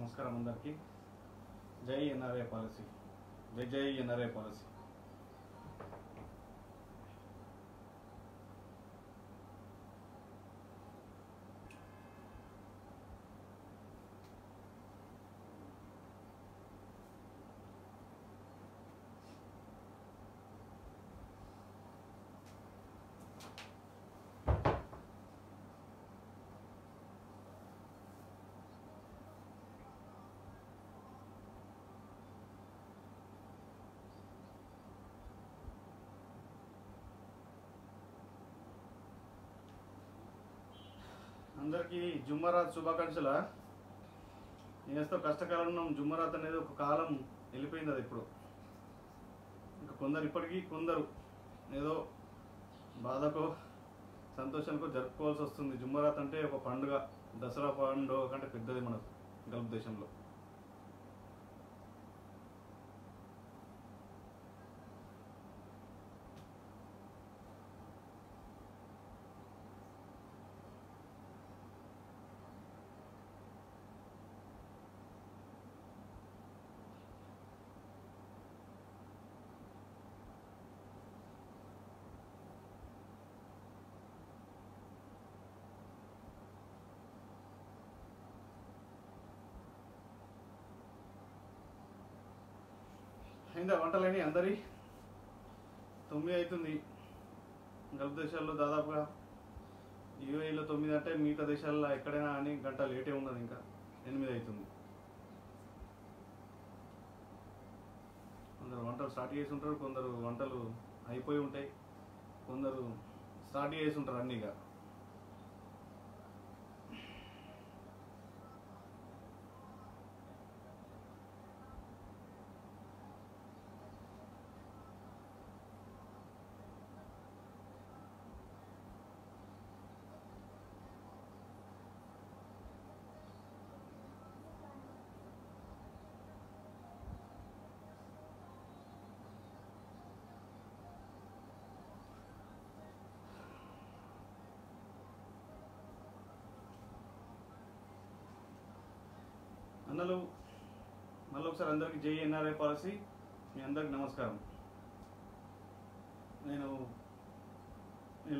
నమస్కారం అందరికీ. జై ఎన్ఆర్ఐ పాలసీ, జై జై ఎన్ఆర్ఐ పాలసీ. అందరికీ జుమ్మరాత్ శుభాకాంక్షల. నేనేస్తో కష్టకాలం ఉన్నాం. జుమ్మరాత్ అనేది ఒక కాలం వెళ్ళిపోయింది. అది ఇప్పుడు ఇంకా కొందరు ఇప్పటికీ కొందరు ఏదో బాధకో సంతోషానికో జరుపుకోవాల్సి వస్తుంది. జుమ్మరాత్ అంటే ఒక పండుగ, దసరా పండుగ కంటే పెద్దది మనకు గల్ఫ్ దేశంలో. అయిందా వంటలేని అందరి? 9 అవుతుంది. గల్ఫ్ దేశాల్లో దాదాపుగా యూఏఈలో 9 అంటే మిగతా దేశాల్లో ఎక్కడైనా అని గంట లేటే ఉన్నది. ఇంకా 8 అవుతుంది. కొందరు వంటలు స్టార్ట్ చేసి ఉంటారు, కొందరు వంటలు అయిపోయి ఉంటాయి, కొందరు స్టార్ట్ చేసి ఉంటారు అన్నీగా. అన్నలు మళ్ళీ ఒకసారి అందరికీ జై ఎన్ఆర్ఐ పాలసీ. మీ అందరికి నమస్కారం. నేను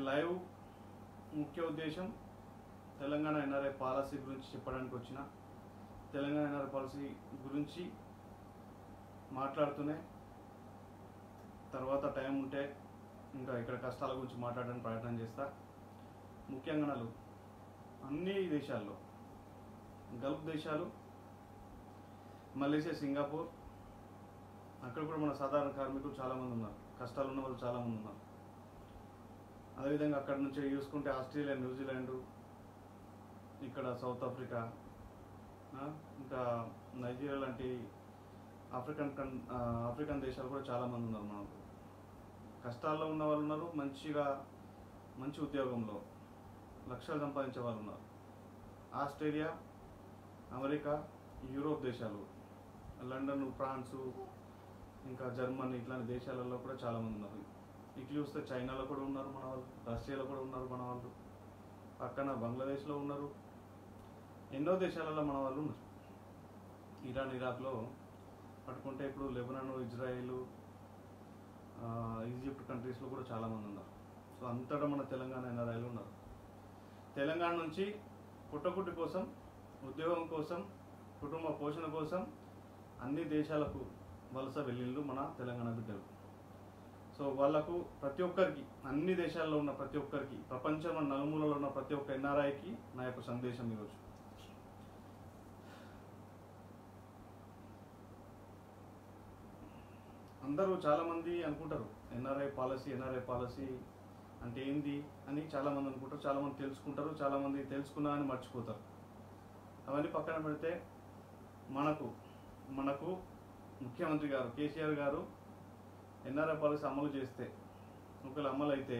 లైవ్ ముఖ్య ఉద్దేశం తెలంగాణ ఎన్ఆర్ఐ పాలసీ గురించి చెప్పడానికి వచ్చిన. తెలంగాణ ఎన్ఆర్ఐ పాలసీ గురించి మాట్లాడుతూనే తర్వాత టైం ఉంటే ఇంకా ఇక్కడ కష్టాల గురించి మాట్లాడడానికి ప్రయత్నం చేస్తా. ముఖ్యంగా అన్ని దేశాల్లో, గల్ఫ్ దేశాలు, మలేషియా, సింగపూర్, అక్కడ కూడా మన సాధారణ కార్మికులు చాలామంది ఉన్నారు, కష్టాలు ఉన్న వాళ్ళు చాలామంది ఉన్నారు. అదేవిధంగా అక్కడ నుంచి చూసుకుంటే ఆస్ట్రేలియా, న్యూజిలాండ్, ఇక్కడ సౌత్ ఆఫ్రికా, ఇంకా నైజీరియా లాంటి ఆఫ్రికన్ దేశాలు కూడా చాలామంది ఉన్నారు. మనకు కష్టాల్లో ఉన్న వాళ్ళు ఉన్నారు, మంచి ఉద్యోగంలో లక్షలు సంపాదించే వాళ్ళు ఉన్నారు. ఆస్ట్రేలియా, అమెరికా, యూరోప్ దేశాలు, లండన్, ఫ్రాన్సు, ఇంకా జర్మనీ ఇట్లాంటి దేశాలలో కూడా చాలామంది ఉన్నారు. ఇటు చూస్తే చైనాలో కూడా ఉన్నారు మన వాళ్ళు, రష్యాలో కూడా ఉన్నారు మన వాళ్ళు, పక్కన బంగ్లాదేశ్లో ఉన్నారు, ఎన్నో దేశాలలో మన వాళ్ళు ఉన్నారు. ఇరాన్, ఇరాక్లో పట్టుకుంటే ఇప్పుడు లెబనాన్, ఇజ్రాయిల్, ఈజిప్ట్ కంట్రీస్లో కూడా చాలామంది ఉన్నారు. సో అంతటా మన తెలంగాణ ఎన్ఆర్ఐలు ఉన్నారు. తెలంగాణ నుంచి పుట్టగుడ్డి కోసం, ఉద్యోగం కోసం, కుటుంబ పోషణ కోసం అన్ని దేశాలకు వలస వెళ్ళిళ్ళు మన తెలంగాణ బిడ్డలు. సో వాళ్ళకు ప్రతి ఒక్కరికి, అన్ని దేశాల్లో ఉన్న ప్రతి ఒక్కరికి, ప్రపంచంలో నలుమూలలో ఉన్న ప్రతి ఒక్క ఎన్ఆర్ఐకి నా యొక్క సందేశం ఈరోజు. అందరూ చాలామంది అనుకుంటారు ఎన్ఆర్ఐ పాలసీ అంటే ఏంది అని చాలామంది అనుకుంటారు. చాలామంది తెలుసుకుంటారు, చాలామంది తెలుసుకున్నా అని మర్చిపోతారు. అవన్నీ పక్కన పెడితే మనకు ముఖ్యమంత్రి గారు కేసీఆర్ గారు ఎన్ఆర్ఐ పాలసీ అమలు చేస్తే, ఒకవేళ అమలు అయితే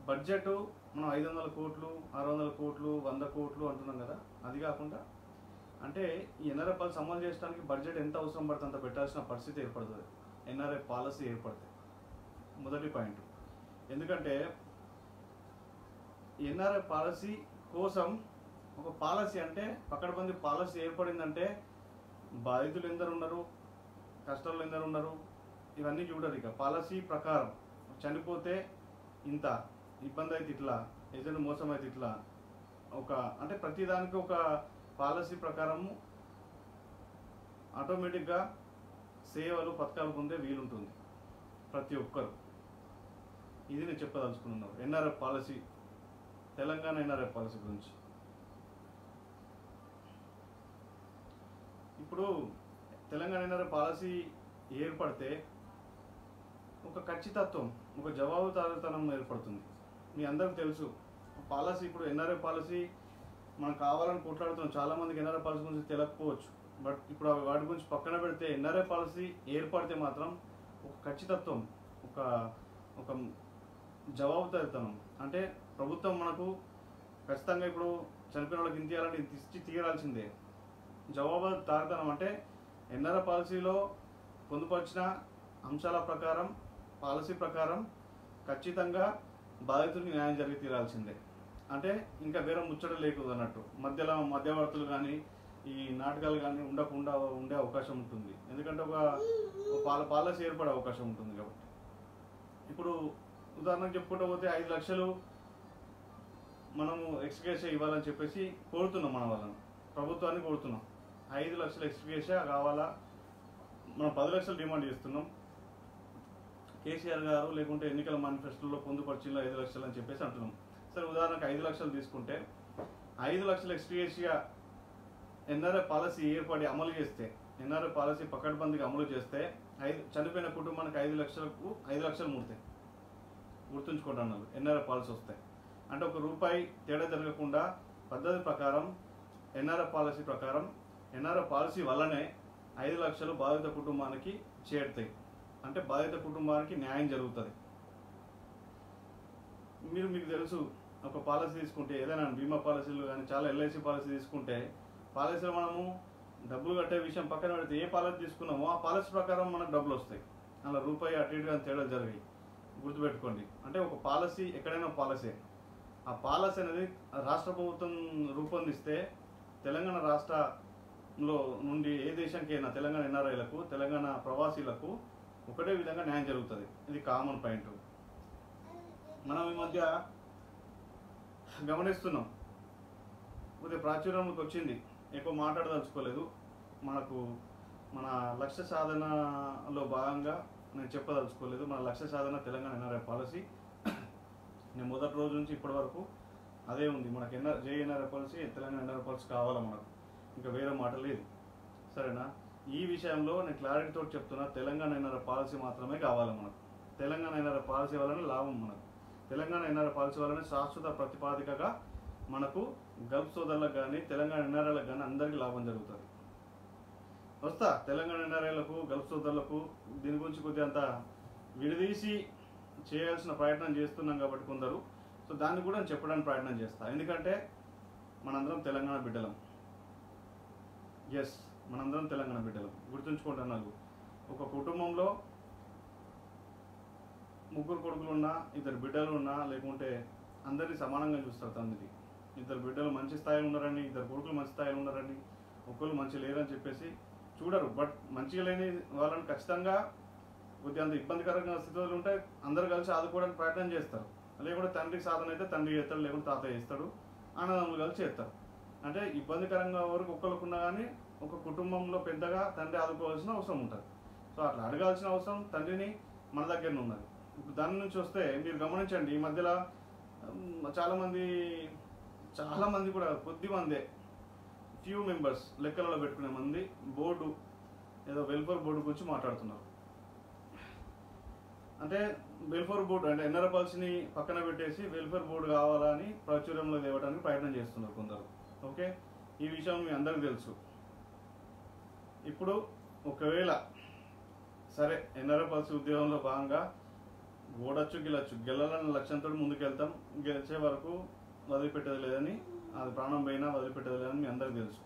బడ్జెట్ మనం 500 కోట్లు, 600 కోట్లు, 100 కోట్లు అంటున్నాం కదా. అది కాకుండా అంటే ఈ ఎన్ఆర్ఐ పాలసీ అమలు చేయడానికి బడ్జెట్ ఎంత అవసరం పడుతుంది అంత పెట్టాల్సిన పరిస్థితి ఏర్పడుతుంది ఎన్ఆర్ఐ పాలసీ ఏర్పడితే. మొదటి పాయింట్. ఎందుకంటే ఎన్ఆర్ఐ పాలసీ కోసం ఒక పాలసీ అంటే పకడ్బందీ పాలసీ ఏర్పడిందంటే బాధితులు ఎందరు ఉన్నారు, కష్టాలు ఎందరు ఉన్నారు, ఇవన్నీ చూడరు. ఇక పాలసీ ప్రకారం చనిపోతే ఇంత ఇబ్బంది అయితే ఇట్లా, ఏజెంట్ మోసం అయితే ఇట్లా, ఒక అంటే ప్రతిదానికి ఒక పాలసీ ప్రకారము ఆటోమేటిక్గా సేవలు పథకాలు పొందే వీలుంటుంది ప్రతి ఒక్కరు. ఇది నేను చెప్పదలుచుకున్నాను NRF policy, Telangana NRF policy గురించి. ఇప్పుడు తెలంగాణ ఎన్ఆర్ఎఫ్ పాలసీ ఏర్పడితే ఒక ఖచ్చితత్వం, ఒక జవాబుదారీతనం ఏర్పడుతుంది. మీ అందరికి తెలుసు పాలసీ, ఇప్పుడు ఎన్ఆర్ఎఫ్ పాలసీ మనం కావాలని కొట్లాడుతున్నాం. చాలామందికి ఎన్ఆర్ఎఫ్ పాలసీ గురించి తెలియకపోవచ్చు. బట్ ఇప్పుడు వాటి గురించి పక్కన పెడితే ఎన్ఆర్ఎఫ్ పాలసీ ఏర్పడితే మాత్రం ఒక ఖచ్చితత్వం, ఒక ఒక జవాబుదారీతనం, అంటే ప్రభుత్వం మనకు ఖచ్చితంగా ఇప్పుడు చనిపోయిన వాళ్ళకి ఇంత ఇవ్వాలంటే ఇంత ఇచ్చి తీరాల్సిందే. జవాబుదారీతనం అంటే ఎన్ఆర్ఎఫ్ పాలసీలో పొందుపరిచిన అంశాల ప్రకారం, పాలసీ ప్రకారం ఖచ్చితంగా బాధితుడికి న్యాయం జరిగి తీరాల్సిందే. అంటే ఇంకా వేరే ముచ్చట లేకుండా అన్నట్టు మధ్యవర్తులు కానీ ఈ నాటకాలు కానీ ఉండకుండా ఉండే అవకాశం ఉంటుంది. ఎందుకంటే ఒక పాలసీ ఏర్పడే అవకాశం ఉంటుంది కాబట్టి. ఇప్పుడు ఉదాహరణకు చెప్పుకుంటూ పోతే 5 లక్షలు మనము ఎక్స్గ్రేషియా ఇవ్వాలని చెప్పేసి కోరుతున్నాం, మన వాళ్ళని ప్రభుత్వాన్ని కోరుతున్నాం. 5 లక్షల ఎక్స్గ్రేషియా కావాలా, మనం 10 లక్షలు డిమాండ్ చేస్తున్నాం. కేసీఆర్ గారు లేకుంటే ఎన్నికల మేనిఫెస్టోలో పొందుపరిచిన 5 లక్షలు అని చెప్పేసి అంటున్నాం. సరే ఉదాహరణకు 5 లక్షలు తీసుకుంటే 5 లక్షల ఎక్స్గ్రేషియా ఎన్ఆర్ఎఫ్ పాలసీ ఏర్పడి అమలు చేస్తే, ఎన్ఆర్ఎఫ్ పాలసీ పకడ్బందీగా అమలు చేస్తే చనిపోయిన కుటుంబానికి 5 లక్షలు ముడతాయి. గుర్తుంచుకుంటున్నారు ఎన్ఆర్ఎఫ్ పాలసీ వస్తే. అంటే ₹1 తేడా జరగకుండా పద్ధతి ప్రకారం ఎన్ఆర్ఎఫ్ పాలసీ ప్రకారం, ఎన్ఆర్ఎఫ్ పాలసీ వల్లనే 5 లక్షలు బాధిత కుటుంబానికి చేరుతాయి. అంటే బాధిత కుటుంబానికి న్యాయం జరుగుతుంది. మీకు తెలుసు, ఒక పాలసీ తీసుకుంటే ఏదైనా బీమా పాలసీలు కానీ చాలా ఎల్ఐసి పాలసీ తీసుకుంటే పాలసీలో మనము డబ్బులు కట్టే విషయం పక్కన పెడితే ఏ పాలసీ తీసుకున్నామో ఆ పాలసీ ప్రకారం మనకు డబ్బులు వస్తాయి. అలా ₹1 అటు ఇటుగా తేడా జరిగాయి. గుర్తుపెట్టుకోండి. అంటే ఒక పాలసీ ఎక్కడైనా పాలసీ, ఆ పాలసీ అనేది రాష్ట్ర ప్రభుత్వం రూపొందిస్తే తెలంగాణ రాష్ట్రంలో నుండి ఏ దేశానికైనా తెలంగాణ ఎన్ఆర్ఐలకు, తెలంగాణ ప్రవాసీలకు ఒకటే విధంగా న్యాయం జరుగుతుంది. ఇది కామన్ పాయింట్. మనం ఈ మధ్య గమనిస్తున్నాం, కొద్దిగా ప్రాచుర్యంలోకి వచ్చింది, ఎక్కువ మాట్లాడదలుచుకోలేదు. మన లక్ష్య సాధనలో భాగంగా నేను చెప్పదలుచుకోలేదు. మన లక్ష్య సాధన తెలంగాణ ఎన్ఆర్ఐ పాలసీ. నేను మొదటి రోజు నుంచి ఇప్పటి వరకు అదే ఉంది. మనకు జేఎన్ఆర్ఐ పాలసీ, తెలంగాణ ఎన్ఆర్ఐ పాలసీ కావాలా మనకు, ఇంకా వేరే మాట లేదు. సరేనా? ఈ విషయంలో నేను క్లారిటీతో చెప్తున్నా, తెలంగాణ ఎన్ఆర్ఐ పాలసీ మాత్రమే కావాలి మనకు. తెలంగాణ ఎన్ఆర్ఐ పాలసీ వల్లనే లాభం మనకు. తెలంగాణ ఎన్ఆర్ఐ పాలసీ వల్లనే శాశ్వత ప్రతిపాదికగా మనకు గల్ఫ్ సోదరులకు కానీ తెలంగాణ ఎన్ఆర్ఐలకు కానీ అందరికీ లాభం జరుగుతుంది. తెలంగాణ ఎన్ఆర్ఐలకు, గల్ఫ్ సోదరులకు దీని గురించి కొద్దిగా అంత విడదీసి చేయాల్సిన ప్రయత్నం చేస్తున్నాం కాబట్టి కొందరు, సో దాన్ని కూడా నేను చెప్పడానికి ప్రయత్నం చేస్తా. ఎందుకంటే మనందరం తెలంగాణ బిడ్డలం. ఎస్, మనందరం తెలంగాణ బిడ్డలం. గుర్తుంచుకుంటున్నాను, ఒక కుటుంబంలో 3 కొడుకులు ఉన్నా, 2 బిడ్డలు ఉన్నా, లేకుంటే అందరినీ సమానంగా చూస్తారు. తండ్రి 2 బిడ్డలు మంచి స్థాయిలో ఉన్నారని, 2 కొడుకులు మంచి స్థాయిలో ఉన్నారని, ఒకళ్ళు మంచి లేరని చెప్పేసి చూడరు. బట్ మంచిగా లేని వాళ్ళని ఖచ్చితంగా కొద్దిగా అంత ఇబ్బందికరంగా స్థితిలో ఉంటే అందరు కలిసి ఆదుకోవడానికి ప్రయత్నం చేస్తారు. లేకుంటే తండ్రికి సాధన అయితే తండ్రి చేస్తాడు, లేకుంటే తాతయ్య చేస్తాడు, అన్నదమ్ములు కలిసి చేస్తారు. అంటే ఇబ్బందికరంగా వరకు ఒక్కరికున్నా కానీ ఒక కుటుంబంలో పెద్దగా తండ్రి ఆదుకోవాల్సిన అవసరం ఉంటుంది. సో అట్లా అడగాల్సిన అవసరం తండ్రిని మన దగ్గరనే ఉన్నది. ఇప్పుడు దాని నుంచి వస్తే మీరు గమనించండి, ఈ మధ్యలో చాలామంది కూడా కొద్దిమందే, ఫ్యూ మెంబర్స్ లెక్కలలో పెట్టుకునే మంది బోర్డు, ఏదో వెల్ఫేర్ బోర్డు గురించి మాట్లాడుతున్నారు. అంటే వెల్ఫేర్ బోర్డు అంటే ఎన్ఆర్ఐ పాలసీని పక్కన పెట్టేసి వెల్ఫేర్ బోర్డు కావాలని ప్రాచుర్యంలో తేవడానికి ప్రయత్నం చేస్తున్నారు కొందరు. ఓకే, ఈ విషయం మీ అందరికీ తెలుసు. ఇప్పుడు ఒకవేళ సరే ఎన్ఆర్ఐ పాలసీ ఉద్యోగంలో భాగంగా ఓడచ్చు గెలాలన్న లక్ష్యంతో ముందుకెళ్తాం. గెలిచే వరకు వదిలిపెట్టేది లేదని, అది ప్రాణం పోయినా వదిలిపెట్టేది లేదని మీ అందరికీ తెలుసు.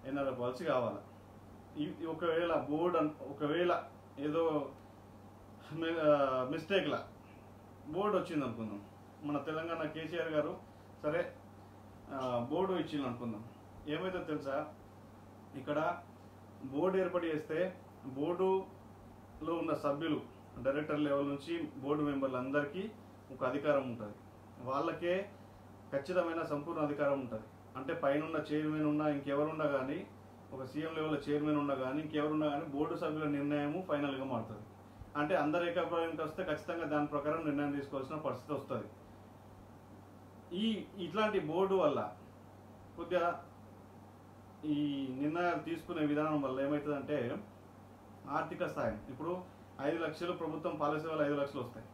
ఎన్ఆర్ఐ పాలసీ కావాలా. ఒకవేళ బోర్డు ఒకవేళ ఏదో మిస్టేక్లా బోర్డు వచ్చింది అనుకుందాం, మన తెలంగాణ కేసీఆర్ గారు సరే బోర్డు ఇచ్చింది అనుకుందాం. ఏమైతే తెలుసా, ఇక్కడ బోర్డు ఏర్పాటు చేస్తే బోర్డులో ఉన్న సభ్యులు డైరెక్టర్ లెవెల్ నుంచి బోర్డు మెంబర్లు అందరికీ ఒక అధికారం ఉంటుంది. వాళ్ళకే ఖచ్చితమైన సంపూర్ణ అధికారం ఉంటుంది. అంటే పైన చైర్మన్ ఉన్నా ఇంకెవరున్నా కానీ, ఒక సీఎం లెవెల్లో చైర్మన్ ఉన్నా కానీ ఇంకెవరున్నా కానీ బోర్డు సభ్యుల నిర్ణయము ఫైనల్గా మారుతుంది. అంటే అందరు ఏకాభిప్రాయానికి వస్తే ఖచ్చితంగా దాని ప్రకారం నిర్ణయం తీసుకోవాల్సిన పరిస్థితి వస్తుంది. ఇట్లాంటి బోర్డు వల్ల కొద్దిగా ఈ నిర్ణయాలు తీసుకునే విధానం వల్ల ఏమవుతుందంటే ఆర్థిక సాయం. ఇప్పుడు 5 లక్షలు ప్రభుత్వం పాలసీ వల్ల 5 లక్షలు వస్తాయి,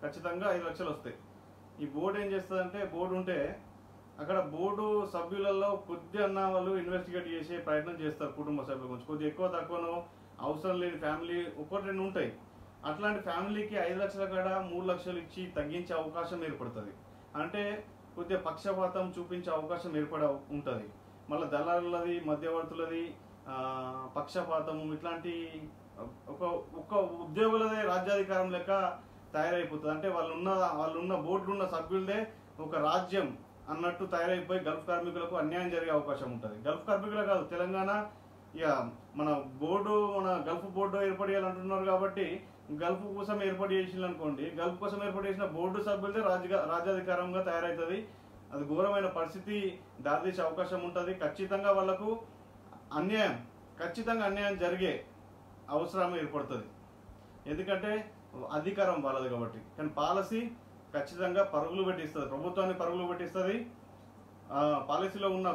ఖచ్చితంగా 5 లక్షలు వస్తాయి. ఈ బోర్డు ఏం చేస్తుందంటే, బోర్డు ఉంటే అక్కడ బోర్డు సభ్యులలో కొద్దిగా వాళ్ళు ఇన్వెస్టిగేట్ చేసే ప్రయత్నం చేస్తారు. కుటుంబ సభ్యుల గురించి కొద్దిగా ఎక్కువ తక్కువనో అవసరం లేని ఫ్యామిలీ 1-2 ఉంటాయి. అట్లాంటి ఫ్యామిలీకి 5 లక్షల కాడ 3 లక్షలు ఇచ్చి తగ్గించే అవకాశం ఏర్పడుతుంది. అంటే కొద్దిగా పక్షపాతం చూపించే అవకాశం ఉంటుంది. మళ్ళీ దళారులది, మధ్యవర్తులది పక్షపాతం ఇట్లాంటి ఒక ఉద్యోగులదే రాజ్యాధికారం లెక్క తయారైపోతుంది. అంటే వాళ్ళున్న బోర్డులో ఉన్న సభ్యులదే ఒక రాజ్యం అన్నట్టు తయారైపోయి గల్ఫ్ కార్మికులకు అన్యాయం జరిగే అవకాశం ఉంటుంది. గల్ఫ్ కార్మికులే కాదు, తెలంగాణ ఇక మన గల్ఫ్ బోర్డు ఏర్పాటు చేయాలంటున్నారు కాబట్టి గల్ఫ్ కోసం ఏర్పాటు చేసింది అనుకోండి, గల్ఫ్ కోసం ఏర్పాటు చేసిన బోర్డు సభ్యులదే రాజ్యాధికారంగా తయారవుతుంది. అది ఘోరమైన పరిస్థితి దారితీసే అవకాశం ఉంటుంది. ఖచ్చితంగా వాళ్లకు అన్యాయం జరిగే అవసరం ఏర్పడుతుంది. ఎందుకంటే అధికారం వాళ్ళది కాబట్టి. కానీ పాలసీ ఖచ్చితంగా పరుగులు పెట్టిస్తుంది, ప్రభుత్వాన్ని పరుగులు పెట్టిస్తుంది. పాలసీలో ఉన్న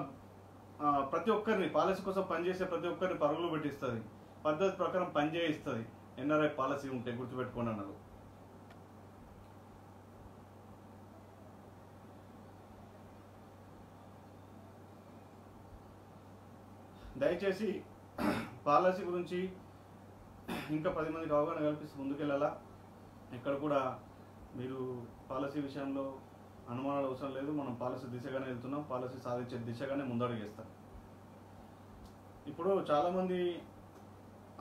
ప్రతి ఒక్కరిని, పాలసీ కోసం పనిచేసే ప్రతి ఒక్కరిని పరుగులు పెట్టిస్తుంది. పద్ధతి ప్రకారం పనిచేయిస్తుంది. ఎన్ఆర్ఐ పాలసీ ఉంటే గుర్తుపెట్టుకోండి అన్నారు. దయచేసి పాలసీ గురించి ఇంకా 10 మందికి అవగాహన కల్పిస్తూ ముందుకెళ్ళాలా. ఇక్కడ కూడా మీరు పాలసీ విషయంలో అనుమానాలు అవసరం లేదు. మనం పాలసీ దిశగానే వెళ్తున్నాం, పాలసీ సాధించే దిశగానే ముందడుగేస్తాం. ఇప్పుడు చాలామంది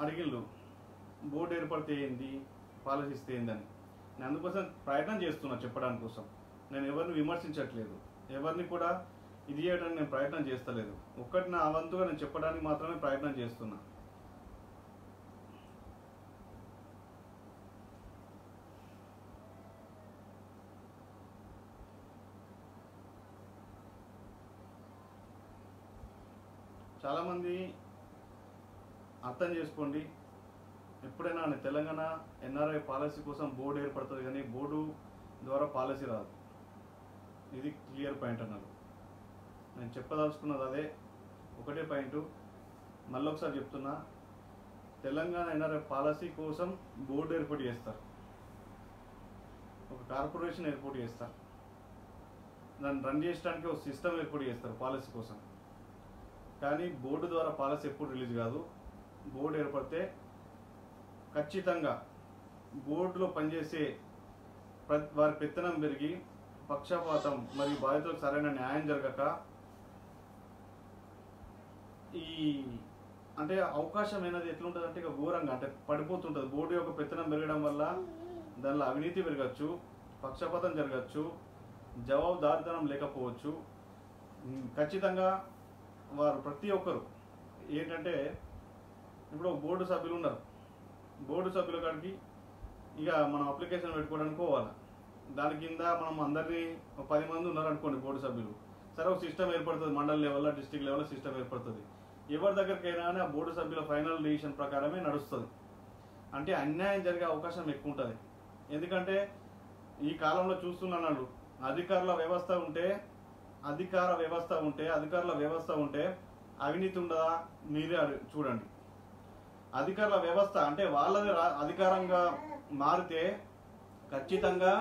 అడిగిళ్ళు బోర్డు ఏర్పడితే ఏంది, పాలసీ ఇస్తే ఏందని. నేను అందుకోసం ప్రయత్నం చేస్తున్నా చెప్పడానికి కోసం. నేను ఎవరిని విమర్శించట్లేదు, ఎవరిని కూడా ఇది చేయడానికి నేను ప్రయత్నం చేస్తలేదు. ఒక్కటి నా వంతుగా నేను చెప్పడానికి మాత్రమే ప్రయత్నం చేస్తున్నా. చాలామంది అర్థం చేసుకోండి, ఎప్పుడైనా తెలంగాణ ఎన్ఆర్ఐ పాలసీ కోసం బోర్డు ఏర్పడుతుంది కానీ బోర్డు ద్వారా పాలసీ రాదు. ఇది క్లియర్ పాయింట్ అన్నారు. నేను చెప్పదలుచుకున్నది అదే, ఒకటే పాయింట్. మళ్ళీ ఒకసారి చెప్తున్నా, తెలంగాణ ఎన్ఆర్ఐ పాలసీ కోసం బోర్డు ఏర్పాటు చేస్తారు, ఒక కార్పొరేషన్ ఏర్పాటు చేస్తారు, దాన్ని రన్ చేయడానికి ఒక సిస్టమ్ ఏర్పాటు చేస్తారు పాలసీ కోసం. కానీ బోర్డు ద్వారా పాలసీ ఎప్పుడు రిలీజ్ కాదు. బోర్డు ఏర్పడితే ఖచ్చితంగా బోర్డులో పనిచేసే వారి పెత్తనం పెరిగి పక్షపాతం మరియు బాధితులకు సరైన న్యాయం జరగక అంటే అవకాశం అనేది ఎట్లుంటుంది అంటే ఇక ఘోరంగా అంటే పడిపోతుంటుంది. బోర్డు యొక్క పెత్తనం పెరగడం వల్ల దానిలో అవినీతి పెరగచ్చు, పక్షపాతం జరగచ్చు, జవాబుదారితనం లేకపోవచ్చు. ఖచ్చితంగా వారు ప్రతి ఒక్కరు ఏంటంటే, ఇప్పుడు బోర్డు సభ్యులు ఉన్నారు, బోర్డు సభ్యుల కాడికి ఇక మనం అప్లికేషన్ పెట్టుకోవడానికి పోవాలి. దాని కింద మనం అందరినీ 10 మంది ఉన్నారు అనుకోండి బోర్డు సభ్యులు. సరే ఒక సిస్టమ్ ఏర్పడుతుంది, మండల్ లెవెల్లో డిస్ట్రిక్ట్ లెవెల్లో సిస్టమ్ ఏర్పడుతుంది. ఎవరి దగ్గరికైనా కానీ ఆ బోర్డు సభ్యుల ఫైనల్ డిసిషన్ ప్రకారమే నడుస్తుంది. అంటే అన్యాయం జరిగే అవకాశం ఎక్కువ ఉంటుంది. ఎందుకంటే ఈ కాలంలో చూస్తున్నాను, అధికారుల వ్యవస్థ ఉంటే అవినీతి ఉండదా మీరే చూడండి. అధికారుల వ్యవస్థ అంటే వాళ్ళది అధికారంగా మారితే ఖచ్చితంగా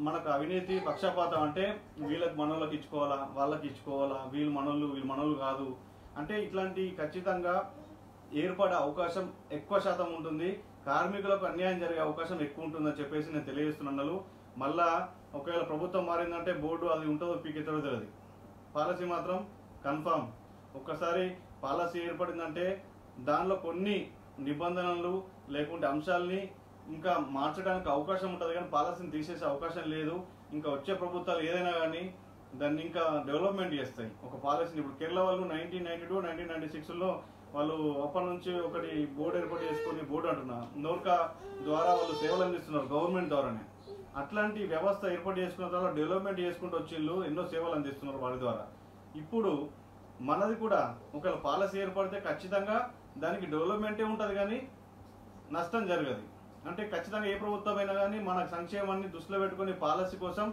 మనకు అవినీతి పక్షపాతం అంటే వీళ్ళకి మనోళ్ళకి ఇచ్చుకోవాలా, వాళ్ళకి ఇచ్చుకోవాలా, వీళ్ళు మనోళ్ళు కాదు అంటే ఇట్లాంటి ఖచ్చితంగా ఏర్పడే అవకాశం ఎక్కువ శాతం ఉంటుంది. కార్మికులకు అన్యాయం జరిగే అవకాశం ఎక్కువ ఉంటుందని చెప్పేసి నేను తెలియజేస్తున్నాను. మళ్ళా ఒకవేళ ప్రభుత్వం మారిందంటే బోర్డు అది ఉంటుందో పీకెత్తడో తెలియదు. పాలసీ మాత్రం కన్ఫామ్. ఒక్కసారి పాలసీ ఏర్పడిందంటే దానిలో కొన్ని నిబంధనలు లేకుంటే అంశాలని ఇంకా మార్చడానికి అవకాశం ఉంటుంది, కానీ పాలసీని తీసేసే అవకాశం లేదు. ఇంకా వచ్చే ప్రభుత్వాలు ఏదైనా కానీ దాన్ని ఇంకా డెవలప్మెంట్ చేస్తాయి. ఒక పాలసీని ఇప్పుడు కేరళ వాళ్ళు 1992, 1996లో వాళ్ళు అప్పటి నుంచి ఒకటి బోర్డు ఏర్పాటు చేసుకుని, బోర్డు అంటున్నా నోర్కా ద్వారా వాళ్ళు సేవలు అందిస్తున్నారు గవర్నమెంట్ ద్వారానే. అట్లాంటి వ్యవస్థ ఏర్పాటు చేసుకున్న తర్వాత డెవలప్మెంట్ చేసుకుంటూ వచ్చిళ్ళు, ఎన్నో సేవలు అందిస్తున్నారు వారి ద్వారా. ఇప్పుడు మనది కూడా ఒకవేళ పాలసీ ఏర్పడితే ఖచ్చితంగా దానికి డెవలప్మెంటే ఉంటుంది కానీ నష్టం జరగదు. అంటే ఖచ్చితంగా ఏ ప్రభుత్వం అయినా కానీ మన సంక్షేమాన్ని దృష్టిలో పెట్టుకుని పాలసీ కోసం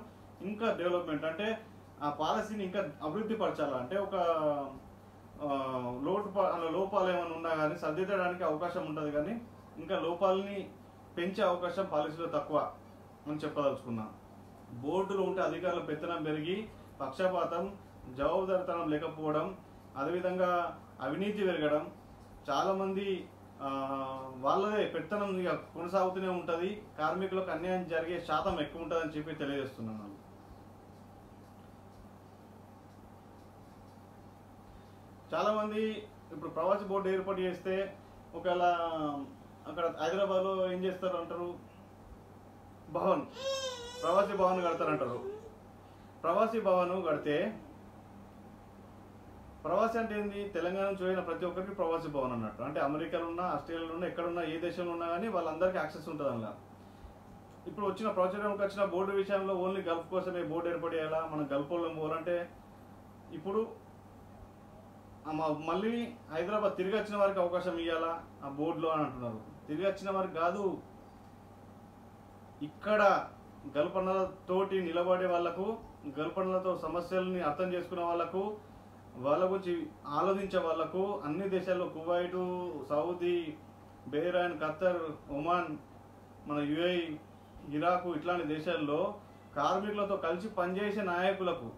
ఇంకా డెవలప్మెంట్ అంటే ఆ పాలసీని ఇంకా అభివృద్ధి పరచాలా అంటే ఒక లోపాలు ఏమైనా ఉన్నా కానీ సర్దిద్దడానికి అవకాశం ఉంటుంది కానీ ఇంకా లోపాలని పెంచే అవకాశం పాలసీలో తక్కువ అని చెప్పదలుచుకున్నా. బోర్డులో ఉంటే అధికారుల పెత్తనం పెరిగి పక్షపాతం, జవాబుదారితనం లేకపోవడం, అదేవిధంగా అవినీతి పెరగడం, చాలామంది వాళ్ళదే పెత్తనం ఇక కొనసాగుతూనే ఉంటుంది, కార్మికులకు అన్యాయం జరిగే శాతం ఎక్కువ ఉంటుందని చెప్పి తెలియజేస్తున్నాను. చాలామంది ఇప్పుడు ప్రవాసీ బోర్డు ఏర్పాటు చేస్తే ఒకవేళ అక్కడ హైదరాబాద్లో ఏం చేస్తారు అంటారు, భవన్ ప్రవాసీ భవన్ కడతారంటారు. ప్రవాసీ భవన్ కడితే ప్రవాసీ అంటే ఏంది, తెలంగాణ నుంచి పోయిన ప్రతి ఒక్కరికి ప్రవాసీ భవన్ అన్నట్టు. అంటే అమెరికాలో ఉన్నా, ఆస్ట్రేలియాలో ఉన్నా, ఎక్కడున్నా, ఏ దేశంలో ఉన్నా కానీ వాళ్ళందరికీ యాక్సెస్ ఉంటుంది అలా. ఇప్పుడు వచ్చిన ప్రాచుర్యంకి వచ్చిన బోర్డు విషయంలో ఓన్లీ గల్ఫ్ కోసమే బోర్డు ఏర్పాటు చేయాలా, మనం గల్ఫ్లో పోవాలంటే ఇప్పుడు మళ్ళీ హైదరాబాద్ తిరిగి వచ్చిన వారికి అవకాశం ఇవ్వాలా ఆ బోర్డులో అని అంటున్నారు. తిరిగి వచ్చిన వారికి కాదు, ఇక్కడ గల్పనలతోటి నిలబడే వాళ్లకు, గల్పనలతో సమస్యల్ని అర్థం చేసుకునే వాళ్లకు, వాళ్ళ గురించి ఆలోచించే వాళ్లకు అన్ని దేశాల్లో Kuwait, Saudi, Bahrain, Khattar, Oman, మన యుఏఈ, ఇరాకు ఇట్లాంటి దేశాల్లో కార్మికులతో కలిసి పనిచేసే నాయకులకు,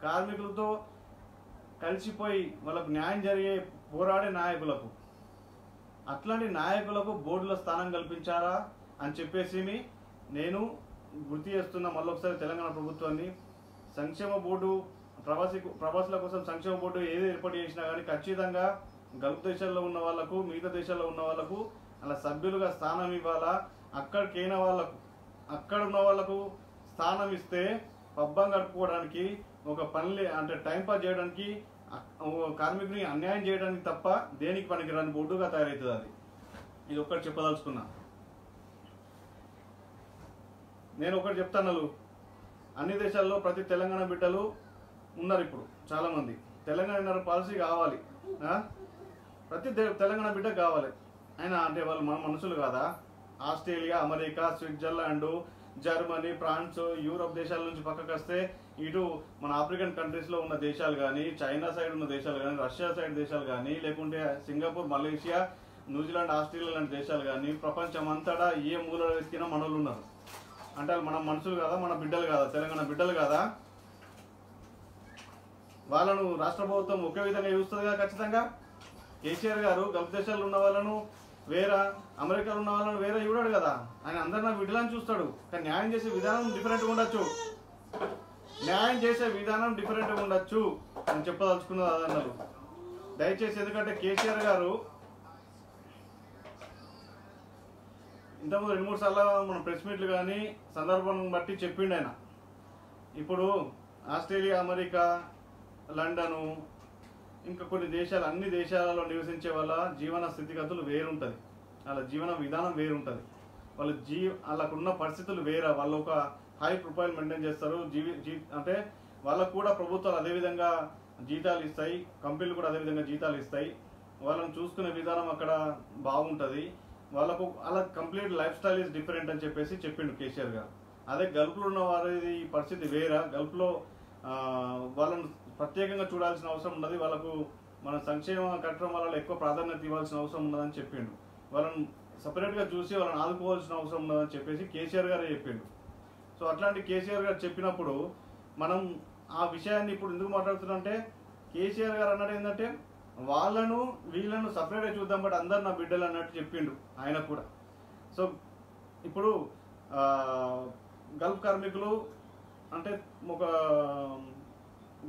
కార్మికులతో కలిసిపోయి వాళ్ళకు న్యాయం జరిగే పోరాడే నాయకులకు, అట్లాంటి నాయకులకు బోర్డులో స్థానం కల్పించారా అని చెప్పేసి నేను గుర్తు చేస్తున్నా. మళ్ళొకసారి తెలంగాణ ప్రభుత్వాన్ని సంక్షేమ బోర్డు ప్రవాసుల కోసం సంక్షేమ బోర్డు ఏది ఏర్పాటు చేసినా కానీ ఖచ్చితంగా గల్ఫ్ దేశాల్లో ఉన్న వాళ్ళకు, మిగతా దేశాల్లో ఉన్న వాళ్ళకు అలా సభ్యులుగా స్థానం ఇవ్వాలా. అక్కడికైన వాళ్ళకు, అక్కడ ఉన్న వాళ్ళకు స్థానం ఇస్తే పబ్బం గడుపుకోవడానికి, ఒక పని అంటే టైంపాస్ చేయడానికి, కార్మికుని అన్యాయం చేయడానికి తప్ప దేనికి పనికిరాని బోర్డుగా తయారవుతుంది అది. ఇది ఒక్కటి చెప్పదలుచుకున్నా. నేను ఒకటి చెప్తాను, అన్ని దేశాల్లో ప్రతి తెలంగాణ బిడ్డలు ఉన్నారు. ఇప్పుడు చాలామంది తెలంగాణ పాలసీ కావాలి, ప్రతి తెలంగాణ బిడ్డ కావాలి. అయినా అంటే వాళ్ళు మన మనుషులు కాదా? Australia, America, Switzerland, Germany, France, Europe దేశాల నుంచి పక్కకు వస్తే ఇటు మన ఆఫ్రికన్ కంట్రీస్లో ఉన్న దేశాలు కానీ, చైనా సైడ్ ఉన్న దేశాలు కానీ, రష్యా సైడ్ దేశాలు కానీ, లేకుంటే సింగపూర్, మలేషియా, న్యూజిలాండ్, ఆస్ట్రేలియా లాంటి దేశాలు కానీ, ప్రపంచం అంతటా ఏ మూలలో వెతికినా మనోళ్ళు ఉన్నారు. అంటే వాళ్ళు మన మనుషులు కాదా? మన బిడ్డలు కాదా? తెలంగాణ బిడ్డలు కాదా? వాళ్ళను రాష్ట్ర ప్రభుత్వం ఒకే విధంగా చూస్తుంది కదా ఖచ్చితంగా. కేసీఆర్ గారు గల్ఫ్ దేశాల్లో ఉన్న వాళ్ళను వేరే, అమెరికాలో ఉన్న వాళ్ళను వేరే చూడాడు కదా. ఆయన అందరు నా బిడ్డలని చూస్తాడు, కానీ న్యాయం చేసే విధానం డిఫరెంట్గా ఉండొచ్చు. న్యాయం చేసే విధానం డిఫరెంట్గా ఉండొచ్చు అని చెప్పదలుచుకున్నది అదన్నారు. దయచేసి, ఎందుకంటే కేసీఆర్ గారు ఇంతకుముందు 2-3 సార్లు మన ప్రెస్ మీట్లు కానీ సందర్భం బట్టి చెప్పిండు ఆయన. ఇప్పుడు ఆస్ట్రేలియా, అమెరికా, లండను, ఇంకా కొన్ని దేశాలు, అన్ని దేశాలలో నివసించే వాళ్ళ జీవన స్థితిగతులు వేరుంటుంది, వాళ్ళ జీవన విధానం వేరుంటుంది, వాళ్ళకున్న పరిస్థితులు వేరే. వాళ్ళు ఒక హై ప్రొఫైల్ మెయింటైన్ చేస్తారు. అంటే వాళ్ళకు కూడా ప్రభుత్వాలు అదేవిధంగా జీతాలు ఇస్తాయి, కంపెనీలు కూడా అదేవిధంగా జీతాలు ఇస్తాయి. వాళ్ళని చూసుకునే విధానం అక్కడ బాగుంటుంది. వాళ్ళకు అలా complete life style is different అని చెప్పేసి చెప్పిండు కేసీఆర్ గారు. అదే గల్ఫ్లో ఉన్న వారి పరిస్థితి వేరే. గల్ఫ్లో వాళ్ళను ప్రత్యేకంగా చూడాల్సిన అవసరం ఉన్నది, వాళ్ళకు మన సంక్షేమ కార్యక్రమాలలో ఎక్కువ ప్రాధాన్యత ఇవ్వాల్సిన అవసరం ఉన్నదని చెప్పిండు. వాళ్ళని సపరేట్గా చూసి వాళ్ళని ఆదుకోవాల్సిన అవసరం ఉన్నదని చెప్పేసి కేసీఆర్ గారే చెప్పిండు. సో అట్లాంటి కేసీఆర్ గారు చెప్పినప్పుడు మనం ఆ విషయాన్ని ఇప్పుడు ఎందుకు మాట్లాడుతున్నాం అంటే, కేసీఆర్ గారు అన్నట్టు ఏంటంటే వాళ్ళను వీళ్ళను సపరేట్గా చూద్దాం, బట్ అందరు నా బిడ్డలు అన్నట్టు చెప్పిండు ఆయన కూడా. సో ఇప్పుడు గల్ఫ్ కార్మికులు అంటే ఒక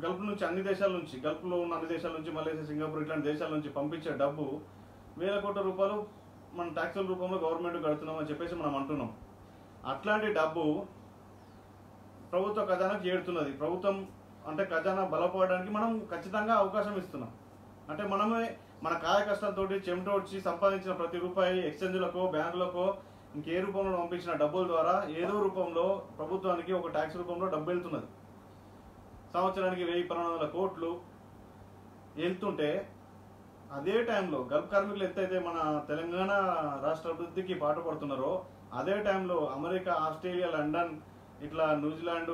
గల్ఫ్ నుంచి, అన్ని దేశాల నుంచి, గల్ఫ్లో ఉన్న అన్ని దేశాల నుంచి, మలేషియా, సింగపూర్ ఇట్లాంటి దేశాల నుంచి పంపించే డబ్బు వేల కోట్ల రూపాయలు మనం ట్యాక్సుల రూపంలో గవర్నమెంట్ కడుతున్నామని చెప్పేసి మనం అంటున్నాం. అట్లాంటి డబ్బు ప్రభుత్వ ఖజానాకు చేరుతున్నది. ప్రభుత్వం అంటే ఖజానా బలపడడానికి మనం ఖచ్చితంగా అవకాశం ఇస్తున్నాం. అంటే మనమే మన కాయ కష్టంతో చెమట వచ్చి సంపాదించిన ప్రతి రూపాయి ఎక్స్చేంజ్లకో బ్యాంకులకో ఇంకే రూపంలో పంపించిన డబ్బుల ద్వారా ఏదో రూపంలో ప్రభుత్వానికి ఒక ట్యాక్స్ రూపంలో డబ్బు వెళ్తున్నది. సంవత్సరానికి 1000-1200 కోట్లు వెళ్తుంటే అదే టైంలో గల్ఫ్ కార్మికులు ఎంతైతే మన తెలంగాణ రాష్ట్ర అభివృద్ధికి పాటుపడుతున్నారో అదే టైంలో అమెరికా, ఆస్ట్రేలియా, లండన్, ఇట్లా న్యూజిలాండ్,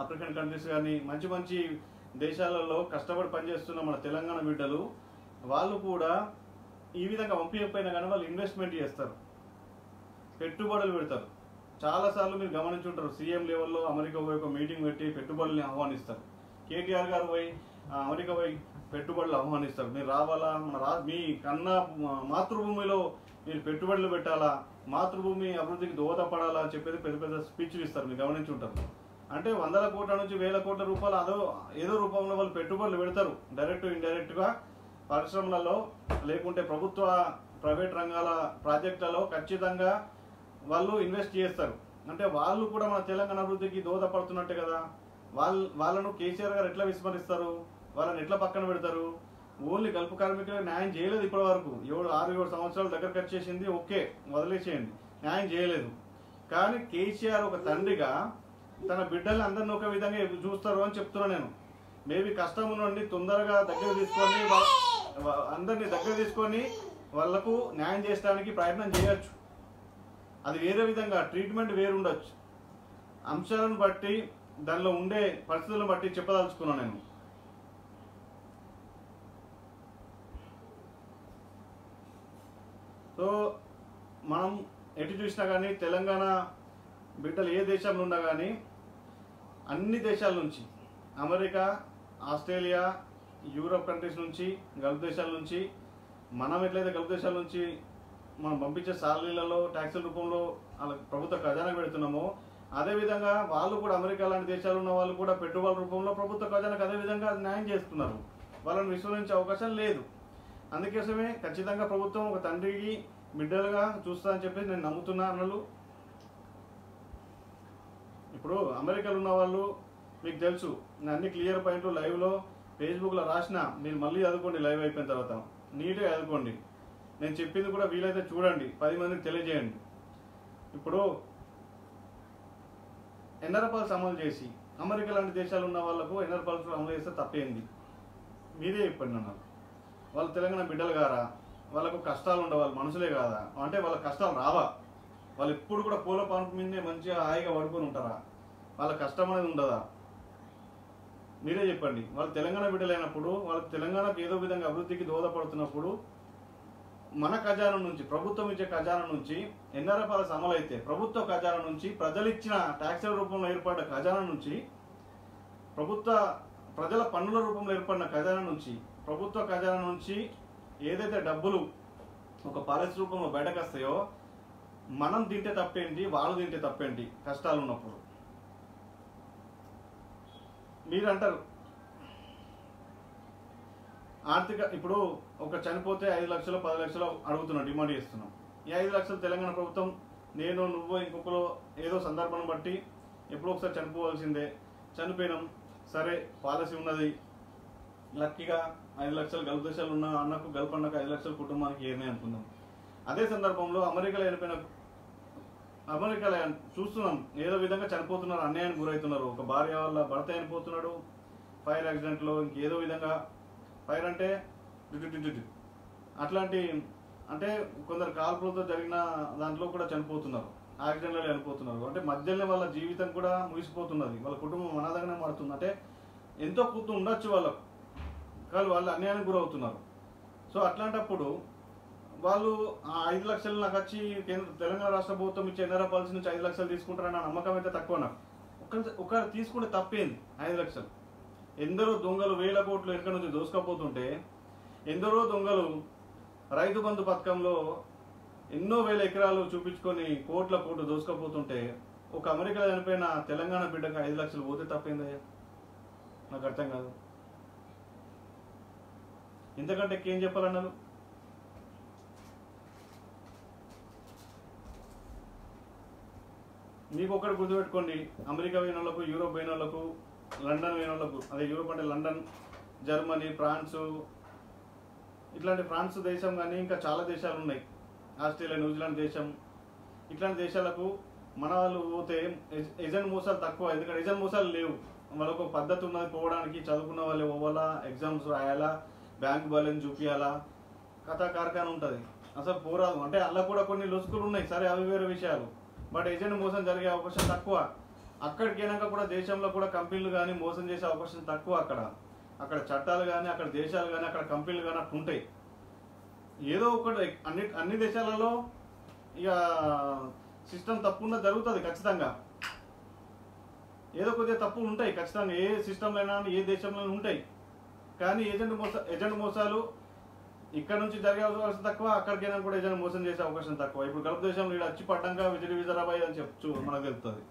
ఆఫ్రికన్ కంట్రీస్ కానీ మంచి మంచి దేశాలలో కష్టపడి పనిచేస్తున్న మన తెలంగాణ బిడ్డలు వాళ్ళు కూడా ఈ విధంగా పంపించకపోయినా కానీ వాళ్ళు ఇన్వెస్ట్మెంట్ చేస్తారు, పెట్టుబడులు పెడతారు. చాలాసార్లు మీరు గమనించుంటారు, సీఎం లెవెల్లో అమెరికా పోయి ఒక మీటింగ్ పెట్టి పెట్టుబడుల్ని ఆహ్వానిస్తారు. కేటీఆర్ గారు పోయి అమెరికా పోయి పెట్టుబడులు ఆహ్వానిస్తారు. మీరు రావాలా, మీ కన్నా మాతృభూమిలో మీరు పెట్టుబడులు పెట్టాలా, మాతృభూమి అభివృద్ధికి దోహదపడాలా అని చెప్పేది పెద్ద పెద్ద స్పీచ్లు ఇస్తారు. మీరు గమనించుంటారు. అంటే 100 కోట్ల నుంచి 1000 కోట్ల రూపాయలు ఏదో రూపంలో వాళ్ళు పెట్టుబడులు పెడతారు, డైరెక్ట్ ఇండైరెక్ట్గా పరిశ్రమలలో లేకుంటే ప్రభుత్వ ప్రైవేట్ రంగాల ప్రాజెక్టులలో ఖచ్చితంగా వాళ్ళు ఇన్వెస్ట్ చేస్తారు. అంటే వాళ్ళు కూడా మన తెలంగాణ అభివృద్ధికి దోహదపడుతున్నట్టే కదా. వాళ్ళను కేసీఆర్ గారు ఎట్లా విస్మరిస్తారు, వాళ్ళని ఎట్లా పక్కన పెడతారు? ఓన్లీ గల్ఫ్ కార్మికులకు న్యాయం చేయలేదు ఇప్పటి వరకు. 6-7 సంవత్సరాలు దగ్గరకు వచ్చేసింది, ఓకే వదిలేసేయండి, న్యాయం చేయలేదు. కానీ కేసీఆర్ ఒక తండ్రిగా తన బిడ్డల్ని అందరిని ఒక విధంగా చూస్తారు అని చెప్తున్నాను నేను. మేబీ కష్టం నుండి తొందరగా దగ్గర తీసుకొని అందరినీ దగ్గర తీసుకొని వాళ్లకు న్యాయం చేయడానికి ప్రయత్నం చేయొచ్చు. అది వేరే విధంగా ట్రీట్మెంట్ వేరు ఉండొచ్చు. అంశాలను బట్టి దానిలో ఉండే పరిస్థితులను బట్టి చెప్పదలుచుకున్నాను నేను. సో మనం ఎటు చూసినా కానీ తెలంగాణ బిడ్డలు ఏ దేశంలో ఉన్నా కానీ అన్ని దేశాల నుంచి, అమెరికా, ఆస్ట్రేలియా, యూరోప్ కంట్రీస్ నుంచి, గల్ఫ్ దేశాల నుంచి, మనం ఎట్లయితే గల్ఫ్ దేశాల నుంచి మనం పంపించే సాలరీలలో ట్యాక్సుల రూపంలో వాళ్ళ ప్రభుత్వ ఖజానా పెడుతున్నామో అదేవిధంగా వాళ్ళు కూడా అమెరికా లాంటి దేశాలు ఉన్న వాళ్ళు కూడా పెట్టుబడుల రూపంలో ప్రభుత్వ ఖజానాకు అదేవిధంగా న్యాయం చేస్తున్నారు. వాళ్ళని విస్మరించే అవకాశం లేదు. అందుకోసమే ఖచ్చితంగా ప్రభుత్వం ఒక తండ్రికి బిడ్డలుగా చూస్తా అని చెప్పి నేను నమ్ముతున్నాను. ఇప్పుడు అమెరికాలో ఉన్న వాళ్ళు మీకు తెలుసు, నేను అన్ని క్లియర్ పాయింట్లు లైవ్లో ఫేస్బుక్లో రాసిన, మీరు మళ్ళీ చదువుకోండి. లైవ్ అయిపోయిన తర్వాత నీట్గా చదువుకోండి. నేను చెప్పింది కూడా వీలైతే చూడండి, 10 మందికి తెలియజేయండి. ఇప్పుడు ఎన్ఆర్ఎఫ్ఎల్స్ అమలు చేసి అమెరికా లాంటి దేశాలు ఉన్న వాళ్ళకు ఎన్ఆర్ఎఫ్ఎల్స్ అమలు చేస్తే తప్పేంది? మీరే చెప్పండి అన్నారు. వాళ్ళు తెలంగాణ బిడ్డలు కారా? వాళ్ళకు కష్టాలు ఉండవాలి, మనుషులే కాదా? అంటే వాళ్ళ కష్టాలు రావా? వాళ్ళు ఎప్పుడు కూడా పూల పాన్పు మీదే మంచిగా హాయిగా పడుకొని ఉంటారా? వాళ్ళ కష్టం అనేది ఉండదా? మీరే చెప్పండి. వాళ్ళు తెలంగాణ బిడ్డలైనప్పుడు, వాళ్ళకి తెలంగాణకు ఏదో విధంగా అభివృద్ధికి దోహదపడుతున్నప్పుడు మన ఖజానా నుంచి, ప్రభుత్వం ఇచ్చే ఖజానా నుంచి ఎన్ఆర్ఎఫ్ఎల్స్ అమలు అయితే ప్రభుత్వ ఖజానా నుంచి, ప్రజలు ఇచ్చిన ట్యాక్సుల రూపంలో ఏర్పడ్డ ఖజానా నుంచి, ప్రజల పన్నుల రూపంలో ఏర్పడిన ఖజానా నుంచి, ప్రభుత్వ ఖజానా నుంచి ఏదైతే డబ్బులు ఒక పాలసీ రూపంలో బయటకు వస్తాయో మనం తింటే తప్పేంటి, వాళ్ళు తింటే తప్పేంటి కష్టాలు ఉన్నప్పుడు? మీరు అంటారు ఆర్థిక, ఇప్పుడు ఒక చనిపోతే 5 లక్షలు 10 లక్షలు అడుగుతున్నాం, డిమాండ్ చేస్తున్నాం. ఈ 5 లక్షలు తెలంగాణ ప్రభుత్వం, నేను నువ్వు ఇంకొకరు ఏదో సందర్భం బట్టి ఎప్పుడో ఒకసారి చనిపోవాల్సిందే, చనిపోయినాం, సరే పాలసీ ఉన్నది, లక్కీగా 5 లక్షలు గల్ఫ్ దేశాలు ఉన్న అన్నకు, గల్ఫ్ అన్నకు 5 లక్షలు కుటుంబానికి ఏరినాయి అనుకుందాం. అదే సందర్భంలో అమెరికాలో చూస్తున్నాం ఏదో విధంగా చనిపోతున్నారు, అన్యాయానికి గురవుతున్నారు. ఒక భార్య వల్ల భర్త చనిపోతున్నాడు, ఫైర్ యాక్సిడెంట్లో, ఇంకేదో విధంగా, ఫైర్ అంటే అట్లాంటి, అంటే కొందరు కాల్పులతో జరిగిన దాంట్లో కూడా చనిపోతున్నారు, యాక్సిడెంట్లో చనిపోతున్నారు. అంటే మధ్యలో వాళ్ళ జీవితం కూడా ముగిసిపోతున్నది, వాళ్ళ కుటుంబం అనాథగానే మారుతుంది. అంటే ఎంతో కూతు ఉండొచ్చు వాళ్ళకు, కానీ వాళ్ళు అన్యాయానికి గురవుతున్నారు. సో అట్లాంటప్పుడు వాళ్ళు ఆ 5 లక్షలు నాకు వచ్చి తెలంగాణ రాష్ట్ర ప్రభుత్వం ఇచ్చే ఎన్ఆర్ఎఫ్ఎల్స్ నుంచి 5 లక్షలు తీసుకుంటారన్న నమ్మకం అయితే తక్కువ. నాకు ఒకరు తీసుకుంటే తప్పేంది? 5 లక్షలు. ఎందరో దొంగలు 1000 కోట్లు ఎక్కడి నుంచి దోసుకపోతుంటే, ఎందరో దొంగలు రైతు బంధు పథకంలో ఎన్నో వేల ఎకరాలు చూపించుకొని కోట్లు దోసుకపోతుంటే, ఒక అమెరికా చనిపోయిన తెలంగాణ బిడ్డకు 5 లక్షలు పోతే తప్పేందయ్యా? నాకు అర్థం కాదు. ఇంతకంటే ఏం చెప్పాలన్నారు? మీకు ఒకటి గుర్తుపెట్టుకోండి, అమెరికా పోయిన వాళ్ళకు, యూరోప్ పోయిన వాళ్ళకు లండన్ పోయిన వాళ్ళకు, అదే యూరోప్ అంటే లండన్, జర్మనీ, ఫ్రాన్సు, ఇట్లాంటి ఫ్రాన్స్ దేశం కానీ ఇంకా చాలా దేశాలు ఉన్నాయి, ఆస్ట్రేలియా, న్యూజిలాండ్ దేశం, ఇట్లాంటి దేశాలకు మన వాళ్ళు పోతే ఏజెంట్ మోసాలు తక్కువ. ఎందుకంటే ఏజెంట్ మోసాలు లేవు, వాళ్ళకు ఒక పద్ధతి ఉన్నది పోవడానికి. చదువుకున్న వాళ్ళు పోవాలా, ఎగ్జామ్స్ రాయాలా, బ్యాంక్ బ్యాలెన్స్ చూపించాలా, కథా కార్ఖాన ఉంటుంది. అసలు పోరాదు అంటే అలా కూడా కొన్ని లొసుకులు ఉన్నాయి, సరే అవి వేరే విషయాలు. బట్ ఏజెంట్ మోసం జరిగే అవకాశం తక్కువ. అక్కడికి అయినాక కూడా దేశంలో కూడా కంపెనీలు కానీ మోసం చేసే అవకాశం తక్కువ. అక్కడ చట్టాలు కానీ, అక్కడ దేశాలు కానీ, అక్కడ కంపెనీలు కానీ అట్లా ఉంటాయి. ఏదో ఒకటి అన్ని దేశాలలో ఇక సిస్టమ్ తప్పున్నా జరుగుతుంది ఖచ్చితంగా. ఏదో కొద్దిగా తప్పులు ఉంటాయి ఖచ్చితంగా, ఏ సిస్టంలో అయినా ఏ దేశంలో ఉంటాయి. కానీ ఏజెంట్ మోసాలు ఇక్కడ నుంచి జరిగే అవకాశం తక్కువ, అక్కడికైనా కూడా ఏజెంట్ మోసం చేసే అవకాశం తక్కువ. ఇప్పుడు గల్ఫ్ దేశంలో ఇక్కడ వచ్చి పడ్డాక విజయరాబాయ్ అని చెప్పు మనకు తెలుస్తుంది.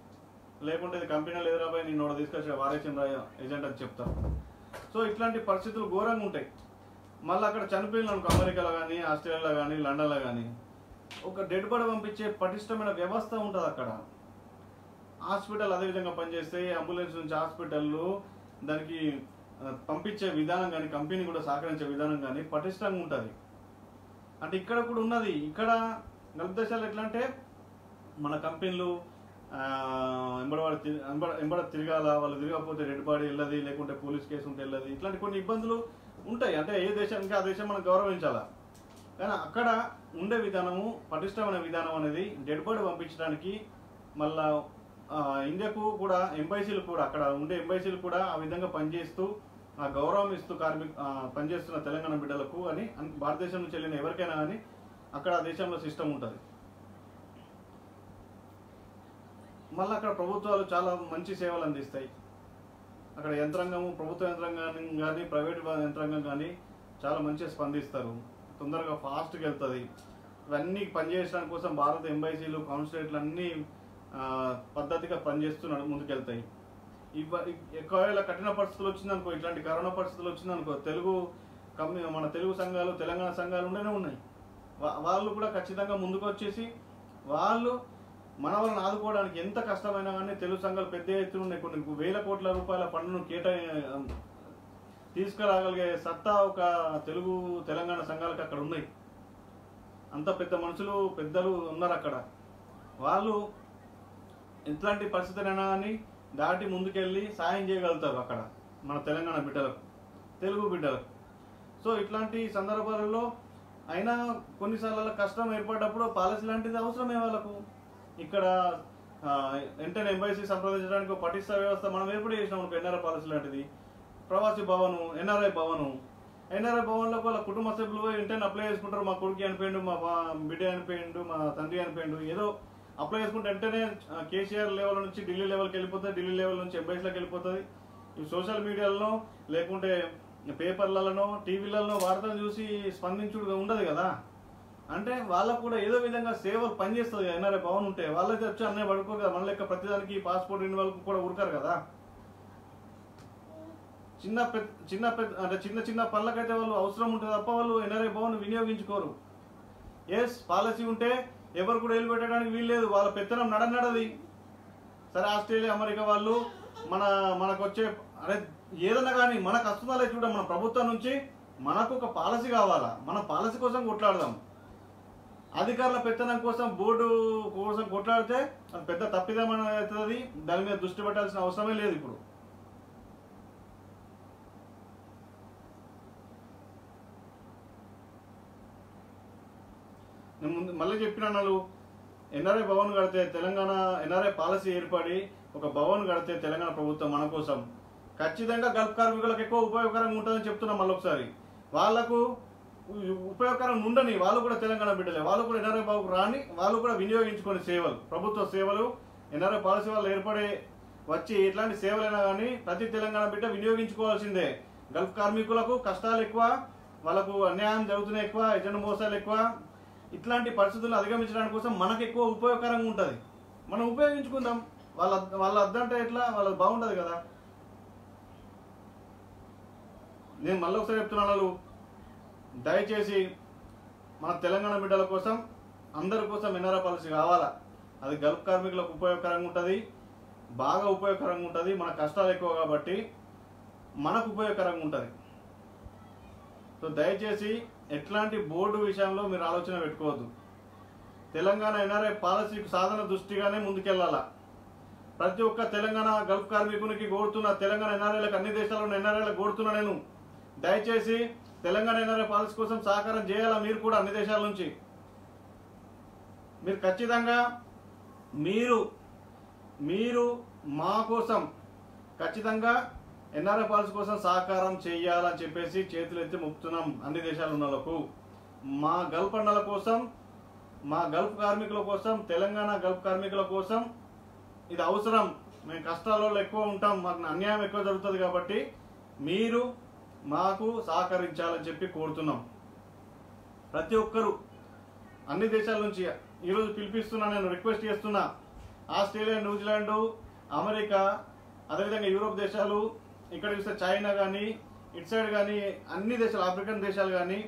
లేకుంటే ఇది కంపెనీలు ఎదురాబాయ్ నేను తీసుకొచ్చి వారేసిన రాయ ఏజెంట్ అని చెప్తారు. సో ఇట్లాంటి పరిస్థితులు ఘోరంగా ఉంటాయి. మళ్ళీ అక్కడ చనిపోయిన అనుకో, అమెరికాలో కానీ, ఆస్ట్రేలియాలో కానీ, లండన్లో కానీ ఒక డెడ్ బాడీ పంపించే పటిష్టమైన వ్యవస్థ ఉంటుంది అక్కడ. హాస్పిటల్ అదేవిధంగా పనిచేస్తే అంబులెన్స్ నుంచి హాస్పిటళ్ళు దానికి పంపించే విధానం కానీ, కంపెనీ కూడా సహకరించే విధానం కానీ పటిష్టంగా ఉంటుంది. అంటే ఇక్కడ కూడా ఉన్నది. ఇక్కడ గల్ఫ్ దేశాలు ఎట్లా అంటే మన కంపెనీలు ఎంబడ తిరగాల, వాళ్ళు తిరగకపోతే రెడ్ బాడీ వెళ్ళదు, లేకుంటే పోలీస్ కేసు ఉంటే వెళ్ళదు. ఇట్లాంటి కొన్ని ఇబ్బందులు ఉంటాయి. అంటే ఏ దేశానికి ఆ దేశం మనం గౌరవించాలా. కానీ అక్కడ ఉండే విధానము, పటిష్టమైన విధానం అనేది డెడ్ బాడీ పంపించడానికి మళ్ళా ఇండియాకు కూడా ఎంబైసీలు కూడా, అక్కడ ఉండే ఎంబైసీలు కూడా ఆ విధంగా పనిచేస్తూ ఆ గౌరవం ఇస్తూ పనిచేస్తున్న తెలంగాణ బిడ్డలకు అని భారతదేశం నుంచి వెళ్ళిన ఎవరికైనా కానీ అక్కడ ఆ దేశంలో సిస్టమ్ ఉంటుంది. మళ్ళీ అక్కడ ప్రభుత్వాలు చాలా మంచి సేవలు అందిస్తాయి. అక్కడ యంత్రాంగము, ప్రభుత్వ యంత్రాంగం కానీ, ప్రైవేట్ యంత్రాంగం కానీ చాలా మంచిగా స్పందిస్తారు, తొందరగా ఫాస్ట్గా వెళ్తుంది. ఇవన్నీ పనిచేయడానికి కోసం భారత ఎంబైసీలు, కాన్సులేట్లు అన్నీ పద్ధతిగా పనిచేస్తూ ముందుకెళ్తాయి. ఒకవేళ కఠిన పరిస్థితులు వచ్చిందనుకో, ఇట్లాంటి కరోనా పరిస్థితులు వచ్చిందనుకో, మన తెలుగు సంఘాలు, తెలంగాణ సంఘాలు ఉన్నాయి. వాళ్ళు కూడా ఖచ్చితంగా ముందుకు వచ్చేసి వాళ్ళు మన వాళ్ళని ఆదుకోవడానికి ఎంత కష్టమైనా కానీ తెలుగు సంఘాలు పెద్ద ఎత్తున ఉన్నాయి. కొన్ని వేల కోట్ల రూపాయల పన్నును తీసుకురాగలిగే సత్తా ఒక తెలంగాణ సంఘాలకు అక్కడ ఉన్నాయి. అంత పెద్ద మనుషులు, పెద్దలు ఉన్నారు అక్కడ. వాళ్ళు ఎట్లాంటి పరిస్థితులైనా కానీ దాటి ముందుకెళ్ళి సాయం చేయగలుగుతారు అక్కడ మన తెలంగాణ బిడ్డలకు, తెలుగు బిడ్డలకు. సో ఇట్లాంటి సందర్భాలలో అయినా కొన్నిసార్లు కష్టం ఏర్పడ్డప్పుడు పాలసీ లాంటిది అవసరమే వాళ్ళకు. ఇక్కడ వెంటనే ఎంబైసీ సంప్రదించడానికి ఒక పటిష్ట వ్యవస్థ మనం ఏర్పాటు చేసినాం అనుకో, ఎన్ఆర్ఐ పాలసీ లాంటిది. ప్రవాసీ భవను, ఎన్ఆర్ఐ భవన్లో వాళ్ళ కుటుంబ సభ్యులు వెంటనే అప్లై చేసుకుంటారు. మా కొడుకు అనిపోయిండు, మా బిడ్డ అనిపోయిండు, మా తండ్రి అనిపోయిండు, ఏదో అప్లై చేసుకుంటే వెంటనే కేసీఆర్ లెవెల్ నుంచి ఢిల్లీ లెవెల్కి వెళ్ళిపోతుంది, ఢిల్లీ లెవెల్ నుంచి ఎంబైసీలోకి వెళ్ళిపోతుంది. ఈ సోషల్ మీడియాలో లేకుంటే పేపర్లలో, టీవీలలో వార్తలు చూసి స్పందించుడు ఉండదు కదా. అంటే వాళ్ళకు కూడా ఏదో విధంగా సేవలు పనిచేస్తుంది. ఎన్ఆర్ఐ భవన్ ఉంటే వాళ్ళకి వచ్చి అన్నయ్య పడుకోరు కదా, మన లెక్క ప్రతిదానికి పాస్పోర్ట్ రెన్యువల్ కూడా ఉరకారు కదా. చిన్న చిన్న పనులకైతే వాళ్ళు అవసరం ఉంటుంది తప్ప వాళ్ళు ఎన్ఆర్ఐ భవన్ వినియోగించుకోరు. ఎస్, పాలసీ ఉంటే ఎవరు కూడా వెళ్ళి పెట్టడానికి వీల్లేదు, వాళ్ళ పెత్తనం నడది. సరే ఆస్ట్రేలియా, అమెరికా వాళ్ళు మనకు వచ్చే ఏదన్నా కానీ మనకు వస్తుందా చూడ, మన ప్రభుత్వం నుంచి మనకు ఒక పాలసీ కావాలా, మన పాలసీ కోసం కొట్లాడదాం. అధికారుల పెత్తనం కోసం, బోర్డు కోసం కొట్లాడితే అది పెద్ద తప్పిదమని అవుతుంది. దాని మీద దృష్టి పెట్టాల్సిన అవసరమే లేదు. ఇప్పుడు నేను మళ్ళీ చెప్పినాను, ఎన్ఆర్ఐ భవన్ కడితే తెలంగాణ, ఎన్ఆర్ఐ పాలసీ ఏర్పడి ఒక భవన్ కడితే తెలంగాణ ప్రభుత్వం మన కోసం ఖచ్చితంగా గల్ఫ్ కార్మికులకు ఎక్కువ ఉపయోగకరంగా ఉంటుందని చెప్తున్నాం. మళ్ళీ ఒకసారి వాళ్ళకు ఉపయోగకరంగా ఉండని, వాళ్ళు కూడా తెలంగాణ బిడ్డలే, వాళ్ళు కూడా ఎన్ఆర్ఐ బాబుకు రాని, వాళ్ళు కూడా వినియోగించుకునే సేవలు, ప్రభుత్వ సేవలు, ఎన్ఆర్ఐ పాలసీ వాళ్ళు ఏర్పడే వచ్చి ఎట్లాంటి సేవలైనా కానీ ప్రతి తెలంగాణ బిడ్డ వినియోగించుకోవాల్సిందే. గల్ఫ్ కార్మికులకు కష్టాలు ఎక్కువ, వాళ్ళకు అన్యాయం జరుగుతున్నాయి ఎక్కువ, ఏజెంట్ మోసాలు ఎక్కువ. ఇట్లాంటి పరిస్థితులను అధిగమించడానికి కోసం మనకు ఎక్కువ ఉపయోగకరంగా ఉంటుంది. మనం ఉపయోగించుకుందాం. వాళ్ళ అద్దంటే ఎట్లా, వాళ్ళకి బాగుంటుంది కదా. నేను మళ్ళీ ఒకసారి చెప్తున్నాను, దయచేసి మన తెలంగాణ బిడ్డల కోసం, అందరి కోసం ఎన్ఆర్ఐ పాలసీ కావాలా. అది గల్ఫ్ కార్మికులకు ఉపయోగకరంగా ఉంటుంది, బాగా ఉపయోగకరంగా ఉంటుంది. మన కష్టాలు ఎక్కువ కాబట్టి మనకు ఉపయోగకరంగా ఉంటుంది. సో దయచేసి ఎట్లాంటి బోర్డు విషయంలో మీరు ఆలోచన పెట్టుకోవద్దు. తెలంగాణ ఎన్ఆర్ఐ పాలసీకి సాధన దృష్టిగానే ముందుకెళ్లాలా. ప్రతి ఒక్క తెలంగాణ గల్ఫ్ కార్మికునికి కోరుతున్నా, తెలంగాణ ఎన్ఆర్ఐలకు అన్ని దేశాల్లో ఎన్ఆర్ఐలకు కోరుతున్నా నేను, దయచేసి తెలంగాణ ఎన్ఆర్ఐ పాలసీ కోసం సహకారం చేయాలా. మీరు కూడా అన్ని దేశాల నుంచి మీరు ఖచ్చితంగా మీరు మా కోసం ఖచ్చితంగా ఎన్ఆర్ఐ పాలసీ కోసం సహకారం చేయాలని చెప్పేసి చేతులు ఎత్తి మొక్కుతున్నాం అన్ని దేశాల ఉన్నలకు. మా గల్ఫ్ అన్నల కోసం, మా గల్ఫ్ కార్మికుల కోసం, తెలంగాణ గల్ఫ్ కార్మికుల కోసం ఇది అవసరం. మేము కష్టాలలో ఎక్కువ ఉంటాం, మాకు అన్యాయం ఎక్కువ జరుగుతుంది కాబట్టి మీరు మాకు సహకరించాలని చెప్పి కోరుతున్నాం. ప్రతి ఒక్కరూ అన్ని దేశాల నుంచి ఈరోజు పిలిపిస్తున్నా, నేను రిక్వెస్ట్ చేస్తున్నా. ఆస్ట్రేలియా, న్యూజిలాండ్, అమెరికా, అదేవిధంగా యూరోప్ దేశాలు, ఇక్కడ చూస్తే చైనా కానీ, ఇటు సైడ్ కానీ, అన్ని దేశాలు, ఆఫ్రికన్ దేశాలు కానీ,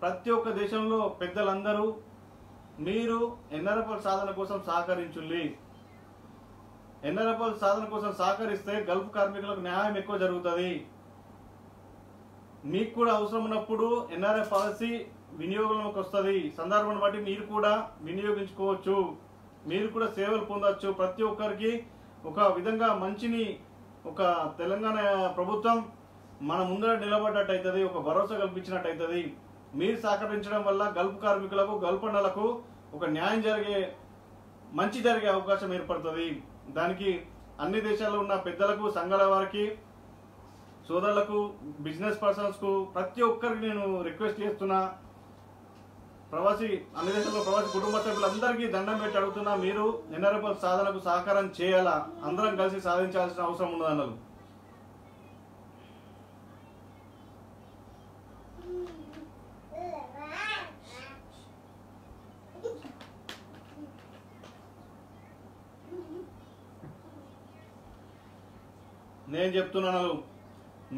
ప్రతి ఒక్క దేశంలో పెద్దలందరూ మీరు ఎన్ఆర్ఐ సాధన కోసం సహకరించుల్లి. ఎన్ఆర్ఐ సాధన కోసం సహకరిస్తే గల్ఫ్ కార్మికులకు న్యాయం ఎక్కువ జరుగుతుంది. మీకు కూడా అవసరం ఉన్నప్పుడు ఎన్ఆర్ఐ పాలసీ వినియోగంలోకి వస్తుంది. సందర్భాన్ని బట్టి మీరు కూడా వినియోగించుకోవచ్చు, మీరు కూడా సేవలు పొందవచ్చు. ప్రతి ఒక్కరికి ఒక విధంగా మంచిని ఒక తెలంగాణ ప్రభుత్వం మన ముందర నిలబడ్డట్టు అవుతుంది, ఒక భరోసా కల్పించినట్టు అవుతుంది. మీరు సహకరించడం వల్ల గల్ఫ్ కార్మికులకు, గల్ఫ్ అన్నలకు ఒక న్యాయం మంచి జరిగే అవకాశం ఏర్పడుతుంది. దానికి అన్ని దేశాల్లో ఉన్న పెద్దలకు, సంఘాల వారికి, సోదరులకు, బిజినెస్ పర్సన్స్కు ప్రతి ఒక్కరికి నేను రిక్వెస్ట్ చేస్తున్నా. అన్ని దేశాల్లో ప్రవాసీ కుటుంబ సభ్యులందరికీ దండం పెట్టి అడుగుతున్నా, మీరు ఎన్ఆర్ఐ సాధనకు సహకారం చేయాలా. అందరం కలిసి సాధించాల్సిన అవసరం ఉన్నదన్నారు. నేను చెప్తున్నాను,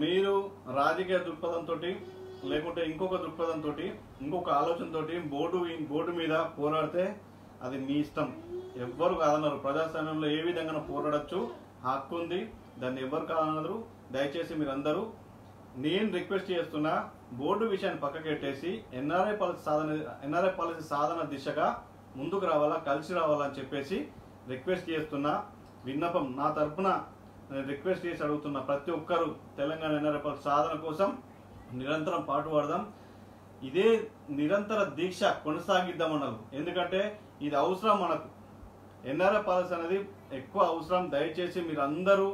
మీరు రాజకీయ దృక్పథంతో లేకుంటే ఇంకొక దృక్పథంతో, ఇంకొక ఆలోచనతో బోర్డు మీద పోరాడితే అది మీ ఇష్టం, ఎవ్వరు కాదన్నారు. ప్రజాస్వామ్యంలో ఏ విధంగా పోరాడచ్చు, హక్కు ఉంది, దాన్ని ఎవ్వరు కాదన్నారు. దయచేసి మీరందరూ, నేను రిక్వెస్ట్ చేస్తున్నా, బోర్డు విషయాన్ని పక్కకెట్టేసి ఎన్ఆర్ఐ పాలసీ సాధన దిశగా ముందుకు రావాలా, కలిసి రావాలని చెప్పేసి రిక్వెస్ట్ చేస్తున్నా. విన్నపం నా తరఫున నేను రిక్వెస్ట్ చేసి అడుగుతున్నా, ప్రతి ఒక్కరూ తెలంగాణ ఎన్ఆర్ఐ పాలసీ సాధన కోసం నిరంతరం పాటుపడదాం. ఇదే నిరంతర దీక్ష కొనసాగిద్దామన్నారు. ఎందుకంటే ఇది అవసరం మనకు. ఎన్ఆర్ఐ పాలసీ అనేది ఎక్కువ అవసరం. దయచేసి మీరు అందరూ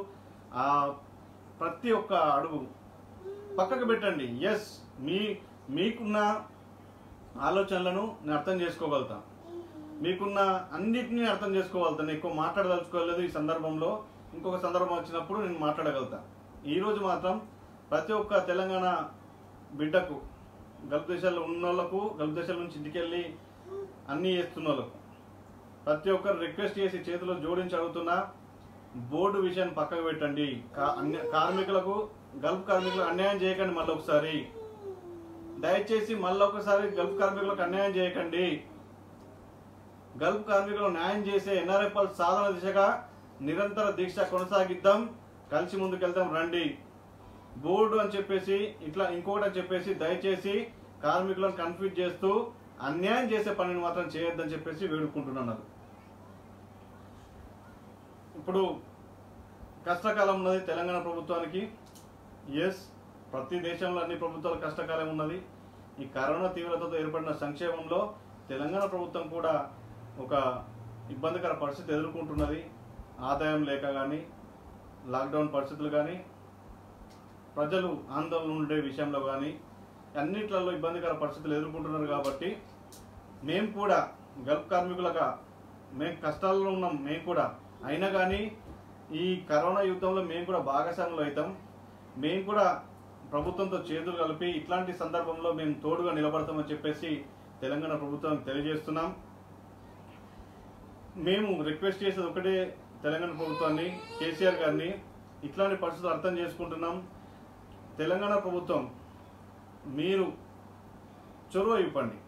ప్రతి ఒక్క అడుగు పక్కకు పెట్టండి. ఎస్, మీకున్న ఆలోచనలను నేను అర్థం చేసుకోగలుగుతాను, మీకున్న అన్నిటినీ అర్థం చేసుకోగలుగుతాను. ఎక్కువ మాట్లాడదలుచుకోలేదు ఈ సందర్భంలో. ఇంకొక సందర్భం వచ్చినప్పుడు నేను మాట్లాడగలుగుతాను. ఈరోజు మాత్రం ప్రతి ఒక్క తెలంగాణ బిడ్డకు, గల్ఫ్ దేశాల్లో ఉన్న వాళ్ళకు, గల్ఫ్ దేశాల నుంచి ఇంటికి వెళ్ళి అన్నీ చేస్తున్న వాళ్ళకు ప్రతి ఒక్కరు రిక్వెస్ట్ చేసి చేతిలో జోడించి అడుగుతున్నా, బోర్డు విషయాన్ని పక్కకు పెట్టండి. కార్మికులకు, గల్ఫ్ కార్మికులకు అన్యాయం చేయకండి. మళ్ళొకసారి దయచేసి మళ్ళొకసారి గల్ఫ్ కార్మికులకు అన్యాయం చేయకండి. గల్ఫ్ కార్మికులకు న్యాయం చేసే ఎన్ఆర్ఐ పాలసీ సాధన దిశగా నిరంతర దీక్ష కొనసాగిద్దాం, కలిసి ముందుకెళ్దాం రండి. బోర్డు అని చెప్పేసి ఇట్లా ఇంకోటి అని చెప్పేసి దయచేసి కార్మికులను కన్ఫ్యూజ్ చేస్తూ అన్యాయం చేసే పనిని మాత్రం చేయొద్దని చెప్పేసి వేడుకుంటున్నాను. ఇప్పుడు కష్టకాలం ఉన్నది తెలంగాణ ప్రభుత్వానికి. ఎస్, ప్రతి దేశంలో అన్ని ప్రభుత్వాలు కష్టకాలం ఉన్నది. ఈ కరోనా తీవ్రతతో ఏర్పడిన సంక్షేమంలో తెలంగాణ ప్రభుత్వం కూడా ఒక ఇబ్బందికర పరిస్థితి ఎదుర్కొంటున్నది. ఆదాయం లేక కానీ, లాక్డౌన్ పరిస్థితులు కానీ, ప్రజలు ఆందోళన ఉండే విషయంలో కానీ అన్నిట్లలో ఇబ్బందికర పరిస్థితులు ఎదుర్కొంటున్నారు. కాబట్టి మేము కూడా గల్ఫ్ కార్మికులుగా మేము కష్టాల్లో ఉన్నాం. మేము కూడా అయినా కానీ ఈ కరోనా యుద్ధంలో మేము కూడా భాగస్వాములు అవుతాం. మేము కూడా ప్రభుత్వంతో చేతులు కలిపి ఇట్లాంటి సందర్భంలో మేము తోడుగా నిలబడతామని చెప్పేసి తెలంగాణ ప్రభుత్వానికి తెలియజేస్తున్నాం. మేము రిక్వెస్ట్ చేసేది ఒకటే, తెలంగాణ ప్రభుత్వాన్ని, కేసీఆర్ గారిని, ఇట్లాంటి పరిస్థితులు అర్థం చేసుకుంటున్నాం. తెలంగాణ ప్రభుత్వం మీరు చొరవ ఇవ్వండి.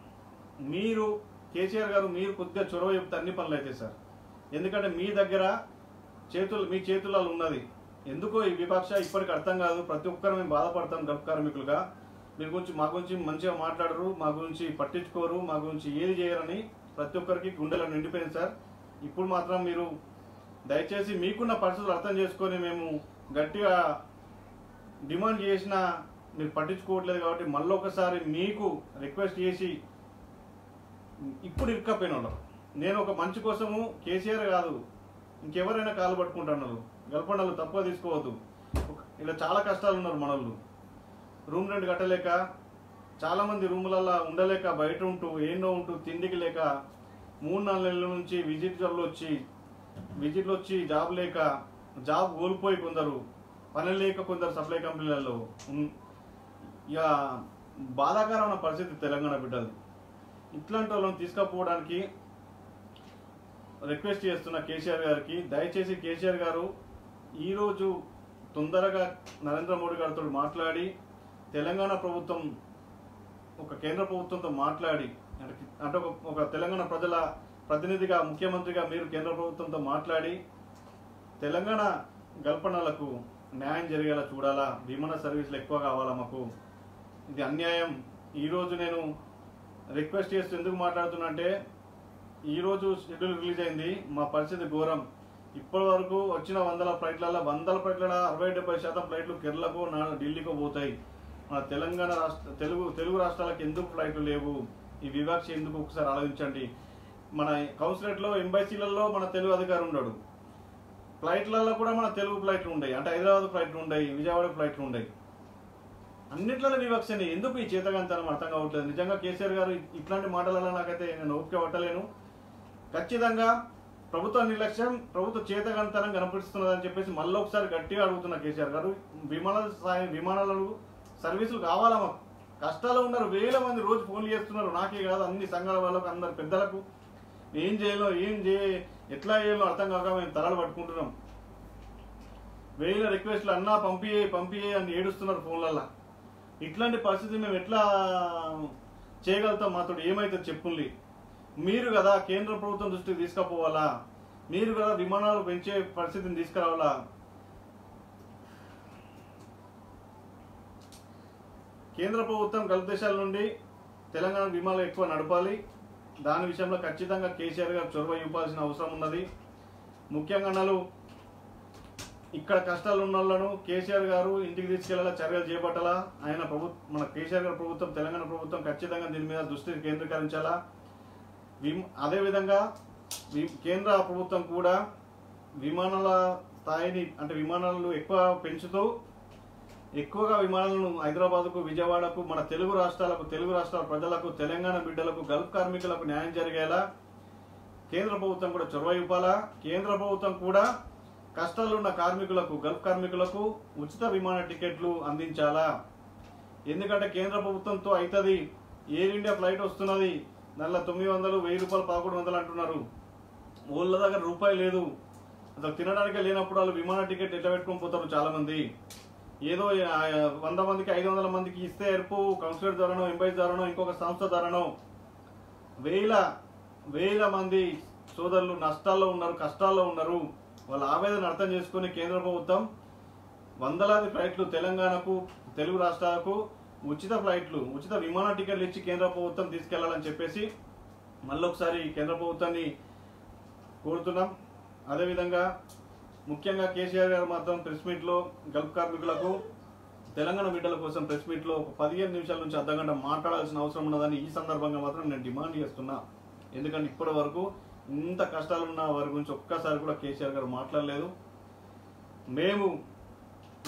కేసీఆర్ గారు మీరు కొద్దిగా చొరవ చెప్తే అన్ని పనులు అయితే సార్. ఎందుకంటే మీ దగ్గర మీ చేతులలో ఉన్నది. ఎందుకో ఈ వివక్ష ఇప్పటికి అర్థం కాదు. ప్రతి ఒక్కరు మేము బాధపడతాం గల్ఫ్ కార్మికులుగా. మీ గురించి మా గురించి మంచిగా మాట్లాడరు, మా గురించి పట్టించుకోరు, మా గురించి ఏది చేయరని ప్రతి ఒక్కరికి గుండెలో నిండిపోయింది సార్. ఇప్పుడు మాత్రం మీరు దయచేసి మీకున్న పరిస్థితులు అర్థం చేసుకొని మేము గట్టిగా డిమాండ్ చేసినా మీరు పట్టించుకోవట్లేదు కాబట్టి మళ్ళీ ఒకసారి మీకు రిక్వెస్ట్ చేసి ఇప్పుడు ఇరుక్కపోయిన వాళ్ళు, నేను ఒక మంచి కోసము కేసీఆర్ కాదు ఇంకెవరైనా కాలు పట్టుకుంటున్నారు. గల్పండలు తక్కువ తీసుకోవద్దు. ఇలా చాలా కష్టాలు ఉన్నారు మనోళ్ళు. రూమ్ రెంట్ కట్టలేక చాలామంది రూములలో ఉండలేక బయట ఉంటూ ఏంటో ఉంటూ తిండికి లేక 3-4 నెలల నుంచి విజిట్లు వచ్చి జాబ్ లేక జాబ్ కోల్పోయి కొందరు, పని లేక కొందరు సప్లై కంపెనీలలో. ఇక బాధాకరమైన పరిస్థితి తెలంగాణ బిడ్డలు. ఇట్లాంటి వాళ్ళని తీసుకుపోవడానికి రిక్వెస్ట్ చేస్తున్న కేసీఆర్ గారికి, దయచేసి కేసీఆర్ గారు ఈరోజు తొందరగా నరేంద్ర మోడీ గారితో మాట్లాడి తెలంగాణ ప్రభుత్వం ఒక కేంద్ర ప్రభుత్వంతో మాట్లాడి అంటే ఒక తెలంగాణ ప్రజల ప్రతినిధిగా ముఖ్యమంత్రిగా మీరు కేంద్ర ప్రభుత్వంతో మాట్లాడి తెలంగాణ గల్పనలకు న్యాయం జరిగేలా చూడాలా. విమాన సర్వీసులు ఎక్కువ కావాలా మాకు. ఇది అన్యాయం. ఈరోజు నేను రిక్వెస్ట్ చేస్తూ ఎందుకు మాట్లాడుతున్నా అంటే ఈరోజు షెడ్యూల్ రిలీజ్ అయింది. మా పరిస్థితి ఘోరం. ఇప్పటి వరకు వచ్చిన 100 ఫ్లైట్లలో 60-70% ఫ్లైట్లు కేరళకు ఢిల్లీకో పోతాయి. మన తెలంగాణ తెలుగు రాష్ట్రాలకు ఎందుకు ఫ్లైట్లు లేవు? ఈ వివక్ష ఎందుకు ఒకసారి ఆలోచించండి. మన కౌన్సిలేట్లో ఎంబసీలలో మన తెలుగు అధికారి ఉన్నాడు. ఫ్లైట్లలో కూడా మన తెలుగు ఫ్లైట్లు ఉన్నాయి. అంటే హైదరాబాద్ ఫ్లైట్లు ఉన్నాయి, విజయవాడ ఫ్లైట్లు ఉన్నాయి. అన్నిట్లలో వివక్షని ఎందుకు ఈ చేతగాంతనం అర్థం కావట్లేదు. నిజంగా కేసీఆర్ గారు ఇట్లాంటి మాటలలో నాకైతే నేను ఓపిక పట్టలేను. ఖచ్చితంగా ప్రభుత్వ నిర్లక్ష్యం, ప్రభుత్వ చేతగాంతనం కనపరుస్తున్నదని చెప్పేసి మళ్ళీ ఒకసారి గట్టిగా అడుగుతున్న కేసీఆర్ గారు, విమానాలు సర్వీసులు కావాలా మాకు. కష్టాలు ఉన్నారు, వేల మంది రోజు ఫోన్లు చేస్తున్నారు. నాకే కాదు, అన్ని సంఘాల వాళ్ళకు, అందరు పెద్దలకు. ఏం చేయాలో ఎట్లా చేయాలో అర్థం కాక మేము తలలు పట్టుకుంటున్నాం. వేల రిక్వెస్ట్లు అన్నా పంపియే అని ఏడుస్తున్నారు ఫోన్లల్లో. ఇట్లాంటి పరిస్థితి మేము ఎట్లా చేయగలుగుతాం? మాతో ఏమైతే చెప్పుల్ని. మీరు కదా కేంద్ర ప్రభుత్వం దృష్టికి తీసుకుపోవాలా, మీరు కదా విమానాలు పెంచే పరిస్థితిని తీసుకురావాలా. కేంద్ర ప్రభుత్వం గల్ఫ్ దేశాల నుండి తెలంగాణ విమానాలు ఎక్కువ నడపాలి. దాని విషయంలో ఖచ్చితంగా కేసీఆర్ గారు చొరవ ఇవ్వాల్సిన అవసరం ఉన్నది. ముఖ్యంగా ఇక్కడ కష్టాలు ఉన్న వాళ్ళను కేసీఆర్ గారు ఇంటికి తీసుకెళ్లేలా చర్యలు చేపట్టాలా. మన కేసీఆర్ గారి ప్రభుత్వం, తెలంగాణ ప్రభుత్వం ఖచ్చితంగా దీని మీద దృష్టి కేంద్రీకరించాలా. అదేవిధంగా కేంద్ర ప్రభుత్వం కూడా విమానాల స్థాయిని అంటే విమానాలను ఎక్కువ పెంచుతూ ఎక్కువగా విమానాలను హైదరాబాద్కు, విజయవాడకు, మన తెలుగు రాష్ట్రాల ప్రజలకు, తెలంగాణ బిడ్డలకు, గల్ఫ్ కార్మికులకు న్యాయం జరిగేలా కేంద్ర ప్రభుత్వం కూడా చొరవ ఇవ్వాలా. కేంద్ర ప్రభుత్వం కూడా కష్టాలున్న కార్మికులకు, గల్ఫ్ కార్మికులకు ఉచిత విమాన టికెట్లు అందించాలా. ఎందుకంటే కేంద్ర ప్రభుత్వంతో అవుతుంది. ఎయిర్ ఇండియా ఫ్లైట్ వస్తున్నది, నెల 900, 1000 రూపాయలు, 1100 అంటున్నారు. ఊళ్ళ దగ్గర రూపాయి లేదు. అసలు తినడానికే లేనప్పుడు వాళ్ళు విమాన టికెట్ ఎట్లా పెట్టుకొని పోతారు చాలా మంది. ఏదో 100 మందికి 500 మందికి ఇస్తే ఎరుపు కౌన్సిలర్ ద్వారానో, ఎంబసీ ద్వారానో, ఇంకొక సంస్థ ద్వారానో వేల మంది సోదరులు నష్టాల్లో ఉన్నారు, కష్టాల్లో ఉన్నారు. వాళ్ళ ఆవేదన అర్థం చేసుకుని కేంద్ర ప్రభుత్వం వందలాది ఫ్లైట్లు తెలంగాణకు, తెలుగు రాష్ట్రాలకు ఉచిత విమాన టికెట్లు ఇచ్చి కేంద్ర ప్రభుత్వం తీసుకెళ్లాలని చెప్పేసి మళ్ళొకసారి కేంద్ర ప్రభుత్వాన్ని కోరుతున్నాం. అదేవిధంగా ముఖ్యంగా కేసీఆర్ గారు మాత్రం ప్రెస్ మీట్లో గల్ఫ్ కార్మికులకు, తెలంగాణ బిడ్డల కోసం ప్రెస్ మీట్లో ఒక 15 నిమిషాల నుంచి అర్ధగంట మాట్లాడాల్సిన అవసరం ఉన్నదని ఈ సందర్భంగా మాత్రం నేను డిమాండ్ చేస్తున్నా. ఎందుకంటే ఇప్పటి వరకు ఇంత కష్టాలున్న వారి గురించి ఒక్కసారి కూడా కేసీఆర్ గారు మాట్లాడలేదు. మేము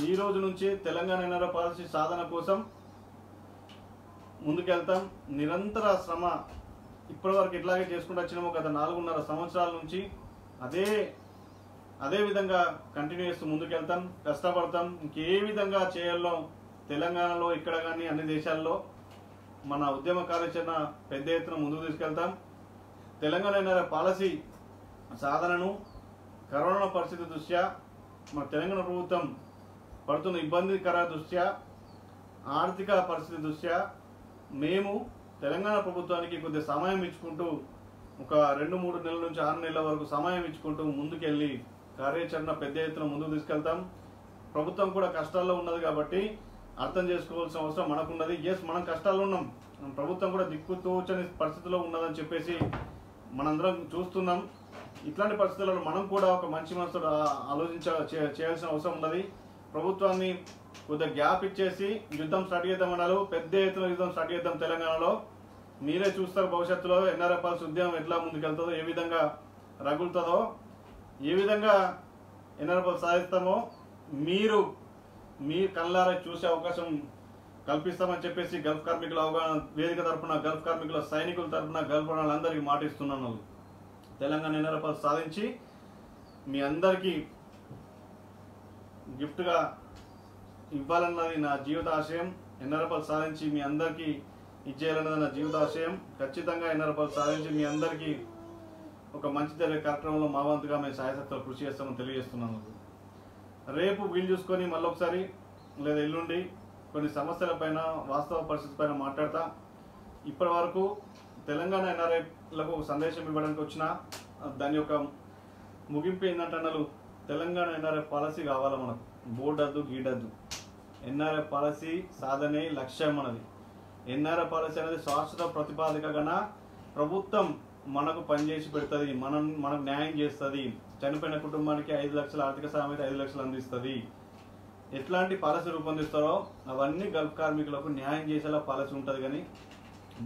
ఈ రోజు నుంచి తెలంగాణ ఎన్ఆర్ఐ పాలసీ సాధన కోసం ముందుకెళ్తాం. నిరంతర శ్రమ ఇప్పటి వరకు ఇట్లాగే చేసుకుంటూ వచ్చినాము. గత 4.5 సంవత్సరాల నుంచి అదే విధంగా కంటిన్యూ చేస్తూ ముందుకెళ్తాం, కష్టపడతాం. ఇంకే విధంగా చేయాలో తెలంగాణలో, ఇక్కడ కానీ అన్ని దేశాల్లో మన ఉద్యమ కార్యాచరణ పెద్ద ఎత్తున ముందుకు తీసుకెళ్తాం. తెలంగాణ ఎన్ఆర్ఐ పాలసీ సాధనను కరోనా పరిస్థితి దృష్ట్యా, మన తెలంగాణ ప్రభుత్వం పడుతున్న ఇబ్బందికర దృష్ట్యా, ఆర్థిక పరిస్థితి దృష్ట్యా మేము తెలంగాణ ప్రభుత్వానికి కొద్దిగా సమయం ఇచ్చుకుంటూ ఒక 2-3 నెలల నుంచి 6 నెలల వరకు సమయం ఇచ్చుకుంటూ ముందుకెళ్ళి కార్యాచరణ పెద్ద ఎత్తున ముందుకు తీసుకెళ్తాం. ప్రభుత్వం కూడా కష్టాల్లో ఉన్నది కాబట్టి అర్థం చేసుకోవాల్సిన అవసరం మనకున్నది. ఎస్, మనం కష్టాల్లో ఉన్నాం, ప్రభుత్వం కూడా దిక్కుతోచని పరిస్థితిలో ఉన్నదని చెప్పేసి మనందరం చూస్తున్నాం. ఇట్లాంటి పరిస్థితులలో మనం కూడా ఒక మంచి మనసుతో చేయాల్సిన అవసరం ఉన్నది. ప్రభుత్వాన్ని కొద్దిగా గ్యాప్ ఇచ్చేసి యుద్ధం స్టార్ట్ చేద్దామన్నారు. పెద్ద ఎత్తున యుద్ధం స్టార్ట్ చేద్దాం తెలంగాణలో. మీరే చూస్తారు భవిష్యత్తులో ఎన్ఆర్ఐ పాలసీ ఉద్యమం ఎట్లా ముందుకెళ్తుందో, ఏ విధంగా రగులుతుందో, ఏ విధంగా ఎన్ఆర్ఐ పాలసీ సాధిస్తామో మీ కళ్ళారా చూసే అవకాశం కల్పిస్తామని చెప్పేసి గల్ఫ్ కార్మికుల అవగాహన వేదిక తరఫున, గల్ఫ్ కార్మికుల సైనికుల తరఫున, గల్ఫ్ వాళ్ళందరికీ మాటిస్తున్నాను. తెలంగాణ ఎన్ఆర్ఐ పాలసీ సాధించి మీ అందరికీ గిఫ్ట్గా ఇవ్వాలన్నది నా జీవిత ఆశయం. ఎన్ఆర్ఐ పాలసీ సాధించి మీ అందరికీ ఇచ్చేయాలన్నది నా జీవిత ఆశయం. ఖచ్చితంగా ఎన్ఆర్ఐ పాలసీ సాధించి మీ అందరికీ ఒక మంచి జరిగే కార్యక్రమంలో మా వంతుగా మేము సాయశక్తులు కృషి చేస్తామని తెలియజేస్తున్నాను. రేపు వీలు చూసుకొని మళ్ళొకసారి లేదా ఎల్లుండి కొన్ని సమస్యల పైన, వాస్తవ పరిస్థితి పైన మాట్లాడతా. ఇప్పటి వరకు తెలంగాణ ఎన్ఆర్ఐలకు ఒక సందేశం ఇవ్వడానికి వచ్చిన దాని యొక్క ముగింపు ఏంటంటే, తెలంగాణ ఎన్ఆర్ఐ పాలసీ కావాలా మనకు. బోర్డద్దు గీడద్దు. ఎన్ఆర్ఐ పాలసీ సాధనే లక్ష్యం మనది. ఎన్ఆర్ఐ పాలసీ అనేది శాశ్వత ప్రతిపాదికగా ప్రభుత్వం మనకు పనిచేసి పెడుతుంది, మనకు న్యాయం చేస్తుంది. చనిపోయిన కుటుంబానికి 5 లక్షల ఆర్థిక సాయం అయితే 5 లక్షలు అందిస్తుంది. ఎట్లాంటి పాలసీ రూపొందిస్తారో అవన్నీ గల్ఫ్ కార్మికులకు న్యాయం చేసేలా పాలసీ ఉంటుంది. కానీ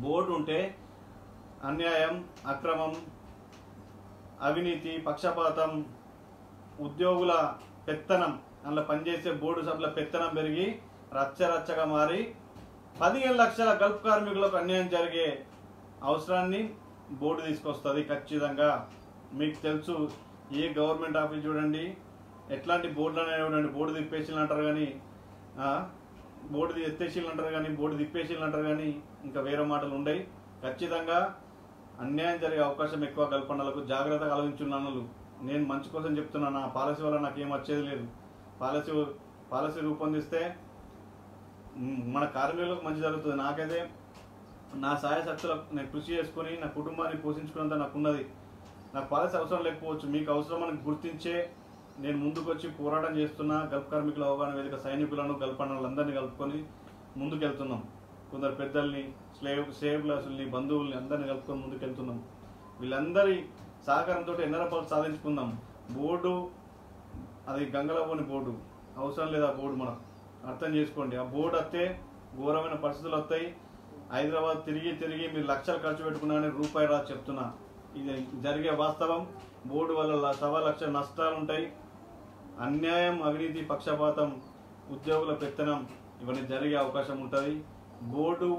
బోర్డు ఉంటే అన్యాయం, అక్రమం, అవినీతి, పక్షపాతం, ఉద్యోగుల పెత్తనం, అందులో పనిచేసే బోర్డు సభ్యుల పెత్తనం పెరిగి రచ్చరచ్చగా మారి 15 లక్షల గల్ఫ్ కార్మికులకు అన్యాయం జరిగే అవసరాన్ని బోర్డు తీసుకొస్తుంది. ఖచ్చితంగా మీకు తెలుసు, ఏ గవర్నమెంట్ ఆఫీస్ చూడండి, ఎట్లాంటి బోర్డులనే చూడండి, బోర్డు తిప్పేసిలు అంటారు కానీ, బోర్డు ఎత్తేసిలు అంటారు కానీ, బోర్డు తిప్పేసిలు అంటారు కానీ ఇంకా వేరే మాటలు ఉండయి. ఖచ్చితంగా అన్యాయం జరిగే అవకాశం ఎక్కువ. గల్పండలకు జాగ్రత్తగా ఆలోచించున్నాను. నేను మంచి కోసం చెప్తున్నాను. ఆ పాలసీ వల్ల నాకేం వచ్చేది లేదు. పాలసీ రూపొందిస్తే మన కార్మికులకు మంచి జరుగుతుంది. నాకైతే నా సాయశక్తులకు నేను కృషి చేసుకొని నా కుటుంబాన్ని పోషించుకున్నంత నాకున్నది. నాకు పాలసీ అవసరం లేకపోవచ్చు, మీకు అవసరం గుర్తించే నేను ముందుకు వచ్చి పోరాటం చేస్తున్నా. గల్ఫ్ కార్మికుల అవగాహన వేదిక సైనికులను, గల్పండలందరినీ కలుపుకొని ముందుకెళ్తున్నాం. కొందరు పెద్దల్ని, స్లేవ్లసుల్ని, బంధువుల్ని అందరినీ కలుపుకొని ముందుకెళ్తున్నాం. వీళ్ళందరి సహకారంతో ఎన్ఆర్ఐ పాలసీ సాధించుకుందాం. బోర్డు అది గంగలపోని బోర్డు, అవసరం లేదు ఆ బోర్డు. మనం అర్థం చేసుకోండి. ఆ బోర్డు వస్తే ఘోరమైన పరిస్థితులు వస్తాయి. హైదరాబాద్ తిరిగి మీరు లక్షలు ఖర్చు పెట్టుకున్నారని రూపాయి రాదు చెప్తున్నా. ఇది జరిగే వాస్తవం. బోర్డు వల్ల 1.25 లక్షల నష్టాలు ఉంటాయి. అన్యాయం, అవినీతి, పక్షపాతం, ఉద్యోగుల పెత్తనం ఇవన్నీ జరిగే అవకాశం ఉంటుంది. బోర్డు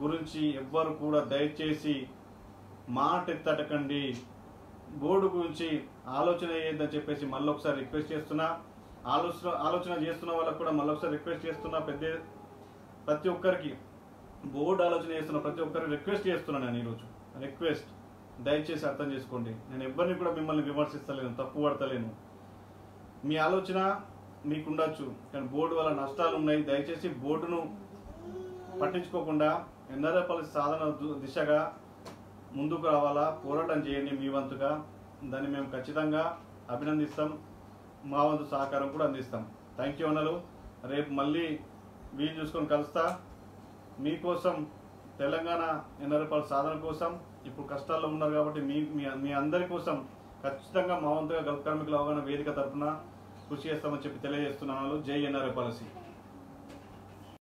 గురించి ఎవ్వరు కూడా దయచేసి మాట ఎత్తటకండి. బోర్డు గురించి ఆలోచన చేయొద్దని చెప్పేసి మళ్ళొకసారి రిక్వెస్ట్ చేస్తున్నా. ఆలోచన చేస్తున్న వాళ్ళకు కూడా మళ్ళొకసారి రిక్వెస్ట్ చేస్తున్నా. ప్రతి ఒక్కరికి బోర్డు ఆలోచన చేస్తున్న ప్రతి ఒక్కరికి రిక్వెస్ట్ చేస్తున్నాను. నేను ఈరోజు రిక్వెస్ట్, దయచేసి అర్థం చేసుకోండి. నేను ఎవరిని కూడా మిమ్మల్ని విమర్శిస్తలేను, తప్పు పడతలేను. మీ ఆలోచన మీకు ఉండొచ్చు, కానీ బోర్డు వల్ల నష్టాలు ఉన్నాయి. దయచేసి బోర్డును పట్టించుకోకుండా ఎన్ఆర్ఐ పాలసీ సాధన దిశగా ముందుకు రావాలా, పోరాటం చేయండి మీ వంతుగా. దాన్ని మేము ఖచ్చితంగా అభినందిస్తాం, మా వంతు సహకారం కూడా అందిస్తాం. థ్యాంక్ యూ అన్నలు. రేపు మళ్ళీ వీలు చూసుకొని కలుస్తా. మీకోసం, తెలంగాణ ఎన్ఆర్ఐ పాలసీ సాధన కోసం ఇప్పుడు కష్టాల్లో ఉన్నారు కాబట్టి మీ అందరి కోసం ఖచ్చితంగా మా వంతుగా గల్ఫ్ కార్మికుల అవగాహన వేదిక తరఫున కృషి చేస్తామని చెప్పి తెలియజేస్తున్నాను. జై ఎన్ఆర్ఐ పాలసీ.